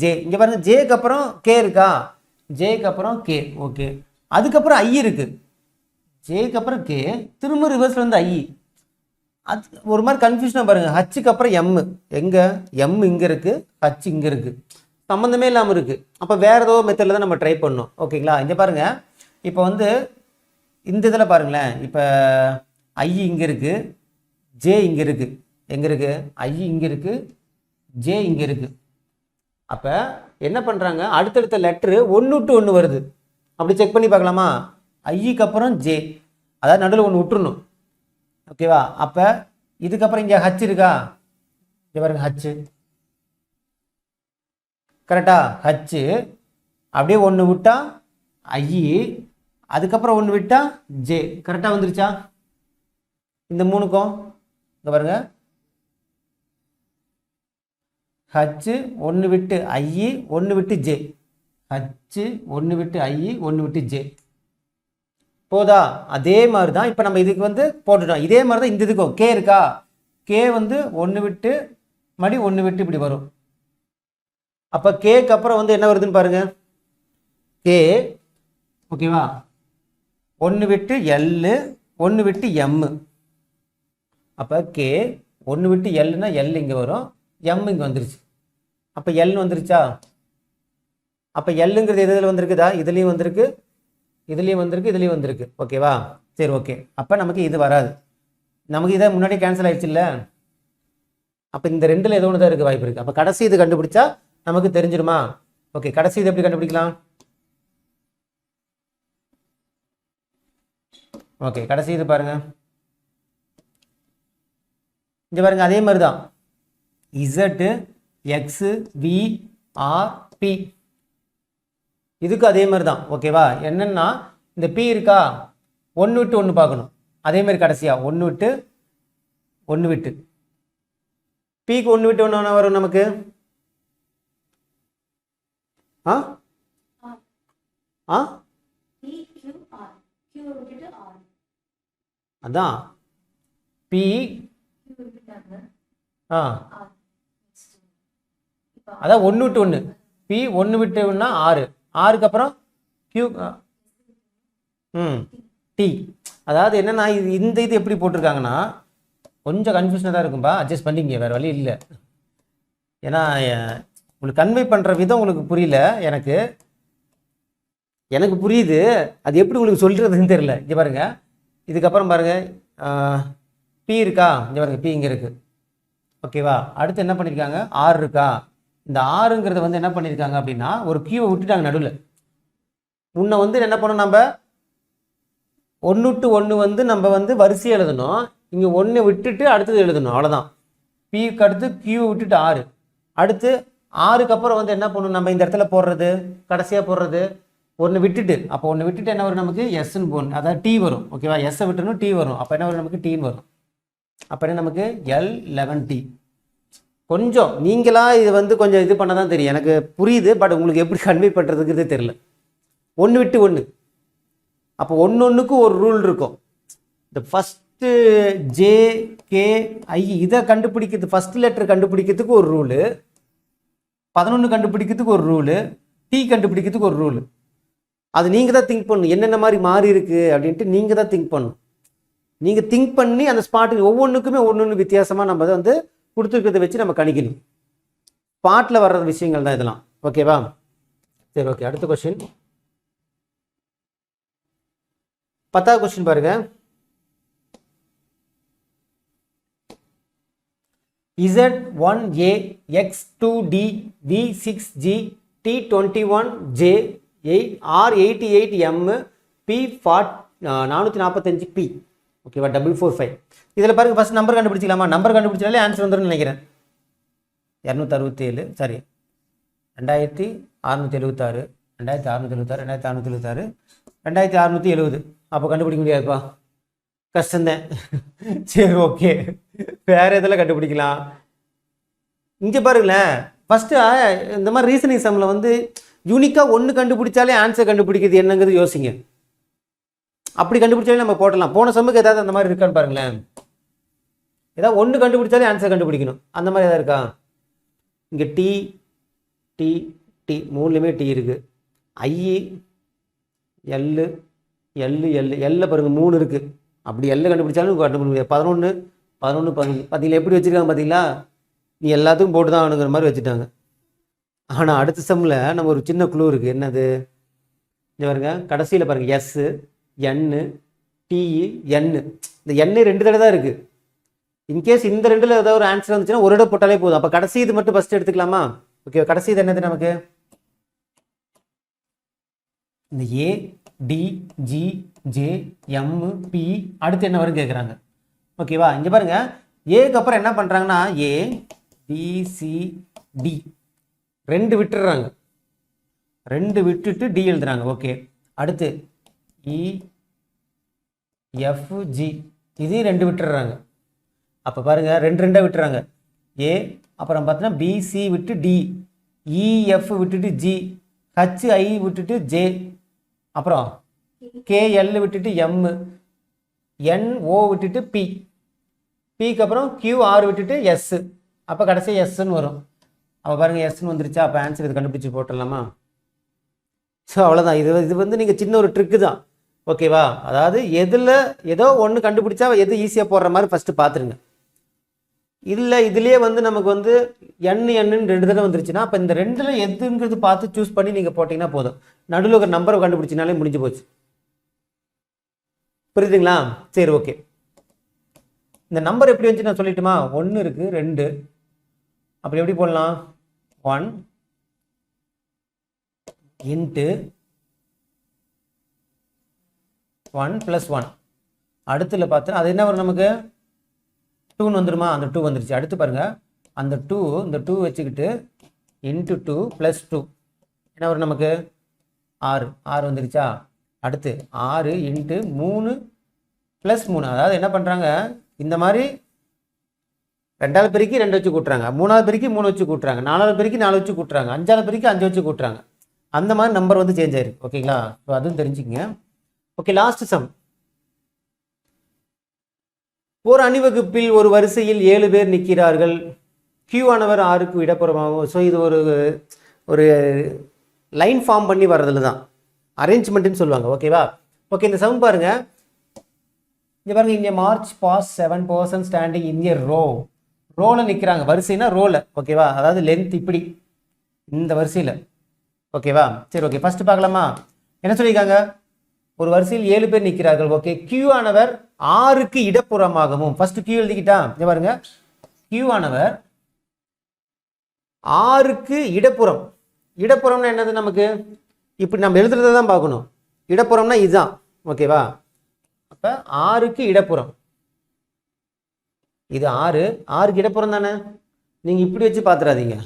ஜே. இங்கே பாருங்கள், ஜேக்கு அப்புறம் கே இருக்கா? ஜேக்கு அப்புறம் கே. ஓகே, அதுக்கப்புறம் ஐ இருக்குது. ஜேக்கு அப்புறம் கே, திரும்ப ரிவர்ஸில் வந்து ஐ. அது ஒரு மாதிரி கன்ஃபியூஷனாக பாருங்கள். ஹச்சுக்கு அப்புறம் எம்மு. எங்கே? எம் இங்கே இருக்குது, ஹச் இங்கே இருக்குது. சம்மந்தமே இல்லாமல் இருக்குது. அப்போ வேறு ஏதோ மெத்தடில் தான் நம்ம ட்ரை பண்ணோம். ஓகேங்களா? இங்கே பாருங்கள், இப்போ வந்து இந்த இதில் பாருங்களேன். இப்போ ஐ இங்கே இருக்குது, ஜே இங்கே இருக்குது. எங்கே இருக்குது? ஐ இங்கே இருக்குது, ஜே இங்கே இருக்குது. அப்போ என்ன பண்ணுறாங்க, அடுத்தடுத்த லெட்ரு 1 விட்டு 1 வருது. அப்படி செக் பண்ணி பார்க்கலாமா? ஐக்கு அப்புறம் ஜே, அதாவது நடுவில் 1 விட்டுறணும். ஓகேவா? அப்போ இதுக்கப்புறம் இங்கே ஹச் இருக்கா? இங்கே பாருங்க, ஹச்சு கரெக்டா? ஹச்சு அப்படியே 1 விட்டா ஐ, அதுக்கப்புறம் 1 விட்டா ஜே. கரெக்டாக வந்துருச்சா? இந்த மூணுக்கும் இங்கே பாருங்க, ஹச்சு 1 விட்டு ஐ 1 விட்டு ஜே, ஹச்சு 1 விட்டு ஐ 1 விட்டு ஜே. போதா? அதே மாதிரி தான் இப்போ நம்ம இதுக்கு வந்து போட்டுட்டோம். இதே மாதிரி தான் இந்த இதுக்கும் கே இருக்கா? கே வந்து 1 விட்டு மடி 1 விட்டு இப்படி வரும். அப்போ கேக்கு அப்புறம் வந்து என்ன வருதுன்னு பாருங்க, கே. ஓகேவா? 1 விட்டு எல் 1 விட்டு எம். அப்போ கே 1 விட்டு எல்னா எல் இங்கே வரும், எம் இங்கே வந்துருச்சு. அப்போ எல்னு வந்துருச்சா? அப்போ எல்லுங்கிறது எதில் வந்திருக்குதா? இதுலேயும் வந்திருக்கு, இதுலேயும் வந்திருக்கு, இதுலேயும் வந்திருக்கு. ஓகேவா? சரி, ஓகே. அப்போ நமக்கு இது வராது. நமக்கு இதை முன்னாடி கேன்சல் ஆயிடுச்சு இல்லை? அப்போ இந்த 2ல் ஏதோ ஒன்று தான் இருக்குது வாய்ப்பு இருக்குது. அப்போ கடைசி இது கண்டுபிடிச்சா நமக்கு தெரிஞ்சிடுமா? ஓகே, கடைசி இது எப்படி கண்டுபிடிக்கலாம்? ஓகே, கடைசி இது பாருங்கள். இங்கே பாருங்கள், அதே மாதிரி தான் Z X V R B, இதுக்கு அதே மாதிரி தான். ஓகேவா? என்னென்னா இந்த பி இருக்கா, 1 விட்டு 1 பார்க்கணும். அதே மாதிரி கடைசியாக 1 விட்டு 1 விட்டு, பிக்கு 1 விட்டு 1 வரும் நமக்கு. ஆ ஆ அதான் பி. அதான் 1 விட்டு 1, பி 1 விட்டு 1னா 6, 6க்கு அப்புறம் கியூ டி. அதாவது என்னன்னா இந்த இது எப்படி போட்டிருக்காங்கன்னா கொஞ்சம் கன்ஃபியூஷனாக தான் இருக்கும்பா, அட்ஜஸ்ட் பண்ணிங்க, வேறு வழி இல்லை. ஏன்னா உங்களுக்கு கன்வே பண்ணுற விதம் உங்களுக்கு புரியல. எனக்கு புரியுது, அது எப்படி உங்களுக்கு சொல்கிறதுன்னு தெரியல. இங்கே பாருங்கள், இதுக்கப்புறம் பாருங்கள், பி இருக்கா? இங்கே பாருங்கள், பி இங்கே இருக்குது. ஓகேவா? அடுத்து என்ன பண்ணியிருக்காங்க, 6 இருக்கா? இந்த 6ங்கிறத வந்து என்ன பண்ணியிருக்காங்க அப்படின்னா ஒரு கியூவை விட்டுட்டாங்க நடுவில். முன்ன வந்து என்ன பண்ணணும், நம்ம 1 விட்டு 1 வந்து நம்ம வந்து வரிசையை எழுதணும். இங்கே 1 விட்டுட்டு அடுத்தது எழுதணும், அவ்வளோதான். பிக்கு அடுத்து கியூவை விட்டுட்டு 6. அடுத்து 6க்கு அப்புறம் வந்து என்ன பண்ணணும், நம்ம இந்த இடத்துல போடுறது, கடைசியாக போடுறது 1 விட்டுட்டு. அப்போ 1 விட்டுட்டு என்ன வரும் நமக்கு, எஸ்ன்னு போகணும், அதாவது டி வரும். ஓகேவா? எஸ்ஸை விட்டுணும் டி வரும். அப்போ என்ன வரும் நமக்கு, டீன்னு வரும். அப்போ என்ன நமக்கு L11T. கொஞ்சம் நீங்களா இது வந்து கொஞ்சம் இது பண்ண தான் தெரியும், எனக்கு புரியுது. பட் உங்களுக்கு எப்படி கன்வே பண்ணுறதுங்கிறது தெரியல. ஒன்று விட்டு ஒன்று, அப்போ ஒன்று ஒரு ரூல் இருக்கும். இந்த ஃபஸ்ட்டு ஜே கே ஐ இதை கண்டுபிடிக்கிறது, ஃபஸ்ட் லெட்டர் கண்டுபிடிக்கிறதுக்கு ஒரு ரூலு, 11 கண்டுபிடிக்கிறதுக்கு ஒரு ரூலு, டி கண்டுபிடிக்கிறதுக்கு ஒரு ரூலு. அது நீங்கள் தான் திங்க் பண்ணணும், என்னென்ன மாதிரி மாறி இருக்குது அப்படின்ட்டு நீங்கள் தான் திங்க் பண்ணணும். நீங்கள் திங்க் பண்ணி அந்த ஸ்பாட்டுக்கு ஒவ்வொன்றுக்குமே ஒன்று வித்தியாசமாக நம்ம வந்து கொடுத்துருக்கிறத வச்சு நம்ம கணிக்கணும். ஸ்பாட்டில் வர்ற விஷயங்கள் தான் இதெல்லாம். ஓகேவா? சரி, ஓகே. அடுத்த கொஸ்டின், 10வது கொஸ்டின் பாருங்க. Z1A X2D V6G T21J R88M P445P. ஓகேவா? 445. இதில் பாருங்க, ஃபர்ஸ்ட் நம்பர் கண்டுபிடிச்சிக்கலாமா? நம்பர் கண்டுபிடிச்சாலே ஆன்சர் வந்துடும் நினைக்கிறேன். 267, சாரி 2676, 2676, 2676, 2670. அப்போ கண்டுபிடிக்க முடியாதுப்பா, கஷ்டந்தேன். சரி, ஓகே. வேற எதில் கண்டுபிடிக்கலாம்? இங்கே பாருங்களேன், ஃபஸ்ட்டு இந்த மாதிரி ரீசனிங் சம்மில் வந்து யூனிக்காக ஒன்று கண்டுபிடிச்சாலே ஆன்சர் கண்டுபிடிக்கிறது என்னங்கிறது யோசிங்க. அப்படி கண்டுபிடிச்சாலே நம்ம போடலாம். போன சம்முக்கு ஏதாவது அந்த மாதிரி இருக்கான்னு பாருங்களேன். ஏதாவது ஒன்று கண்டுபிடிச்சாலே ஆன்சர் கண்டுபிடிக்கணும், அந்த மாதிரி ஏதாவது இருக்கா? இங்கே டி டி டி மூணுலேயுமே டி இருக்குது. ஐஇ எல்லு எல்லு எல்லு எல்ல பாருங்கள் 3 இருக்குது. அப்படி எல்லை கண்டுபிடிச்சாலும் கண்டுபிடிக்க முடியாது. 11 11 11 பார்த்தீங்களா எப்படி வச்சுருக்காங்க? பார்த்தீங்களா? நீ எல்லாத்துக்கும் போட்டு தான் ஆகணுங்கிற மாதிரி வச்சுட்டாங்க. ஆனால் அடுத்த சம்மில் நம்ம ஒரு சின்ன க்ளூ இருக்குது. என்னது? இங்கே பாருங்க, கடைசியில் பாருங்கள், எஸ்ஸு என்னு டிஇ என்னு. இந்த எண்ணு 2 தடவை தான் இருக்குது. இன்கேஸ் இந்த 2ல் ஏதாவது ஒரு ஆன்சர் வந்துச்சுன்னா ஒரு இடம் போட்டாலே போதும். அப்போ கடைசி இது மட்டும் ஃபஸ்ட்டு எடுத்துக்கலாமா? ஓகே, கடைசி இது என்னது நமக்கு? இந்த A D G J M P அடுத்து என்ன வரும் கேட்குறாங்க. ஓகேவா? இங்கே பாருங்க, ஏக்கு அப்புறம் என்ன பண்ணுறாங்கன்னா ஏ பி சி டி 2 விட்டுடுறாங்க, 2 விட்டுட்டு டி எழுதுறாங்க. ஓகே, அடுத்து இ எஃப் ஜி இதையும் 2 விட்டுடுறாங்க. அப்போ பாருங்கள், 2 விட்டுறாங்க. ஏ அப்புறம் பார்த்தீங்கன்னா பிசி விட்டு டி, இஎஃப் விட்டுட்டு ஜி, ஹச்ஐ விட்டுட்டு ஜே, அப்புறம் கேஎல் விட்டுட்டு எம், என்ஓ விட்டுட்டு பி, பிக்கு அப்புறம் கியூஆர் விட்டுட்டு எஸ். அப்போ கடைசி எஸ்ன்னு வரும். அப்போ பாருங்கள், எஸ்ன்னு வந்துருச்சா? அப்போ ஆன்சர் இது கண்டுபிடிச்சி போட்டுடலாமா? ஸோ அவ்வளோதான். இது வந்து நீங்கள் சின்ன ஒரு ட்ரிக்கு தான். ஓகேவா? அதாவது எதில் ஏதோ ஒன்று கண்டுபிடிச்சா எது ஈஸியாக போடுற மாதிரி ஃபஸ்ட்டு பார்த்துருங்க. இல்லை இதுலேயே வந்து நமக்கு வந்து என்னு 2 தடவை வந்துருச்சுன்னா அப்போ இந்த 2ல் எதுங்கிறது பார்த்து சூஸ் பண்ணி நீங்கள் போட்டிங்கன்னா போதும். நடுவில் ஒரு நம்பரை கண்டுபிடிச்சினாலே முடிஞ்சு போச்சு. புரியுதுங்களா? சரி, ஓகே. இந்த நம்பர் எப்படி வந்துச்சு நான் சொல்லிட்டுமா? 1 இருக்குது, 2. அப்படி எப்படி போடலாம்? 1 இன்ட்டு 1 + 1. அடுத்துல பார்த்தா அது என்ன வரும் நமக்கு? 2ன்னு வந்துருமா? அந்த 2 வந்துருச்சு. அடுத்து பாருங்கள், அந்த 2 இந்த 2 வச்சுக்கிட்டு இன்ட்டு 2 + 2 என்ன வரும் நமக்கு? 6 வந்துருச்சா? அடுத்து 6 இன்ட்டு 3 + 3. அதாவது என்ன பண்ணுறாங்க, இந்த மாதிரி 2வது பெருக்கி 2 வச்சு கூட்டுறாங்க, 3வது பெருக்கி 3 வச்சு கூட்டுறாங்க, 4வது பெருக்கி 4 வச்சு கூட்டுறாங்க, 5வது பெருக்கி 5 வச்சு கூட்டுறாங்க. அந்த மாதிரி நம்பர் வந்து சேஞ்ச் ஆயிருக்கு. ஓகேங்களா? ஸோ அதுவும் தெரிஞ்சுக்கங்க. Okay, last some. ஒரு அணிவகுப்பில் ஒரு வரிசையில் 7 பேர் நிற்கிறார்கள். கியூ ஆனவர் 6க்கு இடப்புறமாகும். ஸோ இது ஒரு லைன் ஃபார்ம் பண்ணி வர்றதுல தான் அரேஞ்ச்மெண்ட்னு சொல்லுவாங்க. ஓகேவா? ஓகே, இந்த சம் பாருங்க. இங்கே பாருங்க, இங்கே march past 7 person standing in a row. ரோவில் நிற்கிறாங்க, வரிசைனா ரோவில். ஓகேவா? அதாவது லென்த் இப்படி இந்த வரிசையில். ஓகேவா? சரி, ஓகே. ஃபர்ஸ்ட் பார்க்கலாமா? என்ன சொல்லியிருக்காங்க? ஒரு வரிசையில் 7 பேர் நிற்கிறார்கள். ஓகே, கியூ ஆனவர் 6க்கு இடப்புறமாகவும். First Q எழுதிக்கிட்டா? இங்கே பாருங்க, கியூ ஆனவர் 6க்கு இடப்புறம். இடப்புறம்னா என்னது நமக்கு? இப்படி நம்ம எழுதுறதை தான் பார்க்கணும். இடப்புறம்னா இதுதான். ஓகேவா? அப்போ 6க்கு இடப்புறம். இது 6க்கு இடப்புறம் தானே? நீங்கள் இப்படி வச்சு பார்த்துடாதீங்க,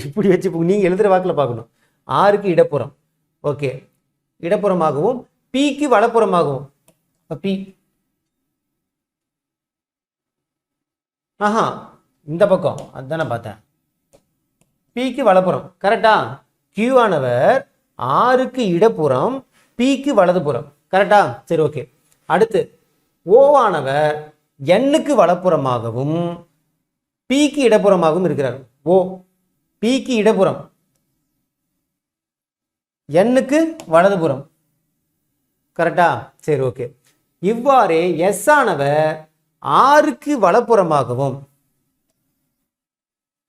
இப்படி வச்சு நீங்கள் எழுதுகிற வாக்கில் பார்க்கணும். 6க்கு இடப்புறம். ஓகே, இடப்புறமாகவும் பிக்கு வலப்புறமாகவும். இப்போ பி இந்த பக்கம் அதுதானே பார்த்தேன். பிக்கு வலப்புறம். கரெக்டா? Q ஆனவர் ஆருக்கு இடப்புறம், பிக்கு வலதுபுறம். கரெக்டா? சரி, ஓகே. அடுத்து O ஆனவர் Nக்கு வலப்புறமாகவும் பிக்கு இடப்புறமாகவும் இருக்கிறார். O பிக்கு இடப்புறம், Nக்கு வலதுபுறம். கரெக்டா? சரி, ஓகே. இவ்வாறே S ஆனவர் ஆருக்கு வலப்புறமாகவும்,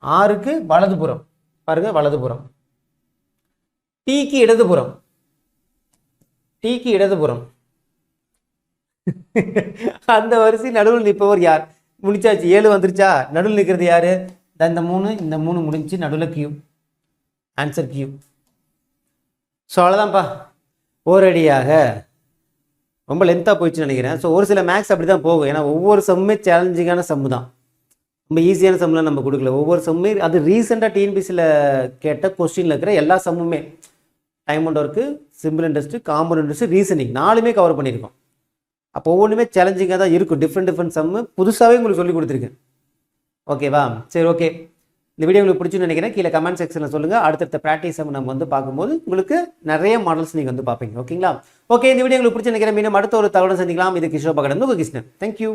ஆருக்கு வலதுபுறம், பாருங்க வலதுபுறம், டீக்கு இடதுபுறம், டீக்கு இடதுபுறம். அந்த வரிசை நடுவில் நிற்பவர் யார்? முடிச்சாச்சு. 7 வந்துருச்சா? நடுவில் நிற்கிறது யாரு? இந்த 3 முடிஞ்சு நடுவில் Q. Answer Q. ஸோ அவ்வளோதான்ப்பா. ஓரடியாக ரொம்ப லென்த்தாக போயிடுச்சுன்னு நினைக்கிறேன். ஸோ ஒரு சில மேக்ஸ் அப்படி தான் போகும். ஏன்னா ஒவ்வொரு சம்மே சேலஞ்சிங்கான சம்மு தான். ரொம்ப ஈஸியான சம்லாம் நம்ம கொடுக்கல. ஒவ்வொரு சம்மே அது ரீசெண்டாக டிஎன்பிசியில் கேட்ட கொஸ்டினில் இருக்கிற எல்லா சம்முமே time and work, simple interest, compound interest, reasoning 4மே கவர் பண்ணியிருக்கோம். அப்போ ஒவ்வொன்றுமே சேலஞ்சிங்காக தான் இருக்கும். டிஃப்ரெண்ட் சம்மு புதுசாகவே உங்களுக்கு சொல்லி கொடுத்துருக்கேன். ஓகேவா? சரி, ஓகே. இந்த வீடியோ உங்களுக்கு பிடிச்சுன்னு நினைக்கிறேன். கீழே கமெண்ட் செக்ஷனில் சொல்லுங்கள். அடுத்தடுத்த ப்ராக்டிஸ் நம்ம வந்து பார்க்கும்போது உங்களுக்கு நிறைய மாடல்ஸ் நீங்கள் வந்து பார்ப்பீங்க. ஓகேங்களா? ஓகே, இந்த வீடியோ உங்களுக்கு பிடிச்சி நினைக்கிறேன். மீண்டும் அடுத்த ஒரு தகவலை சந்திக்கலாம். இது கிஷோர் பகடன், உங்கள் கிருஷ்ணன். தேங்க்யூ.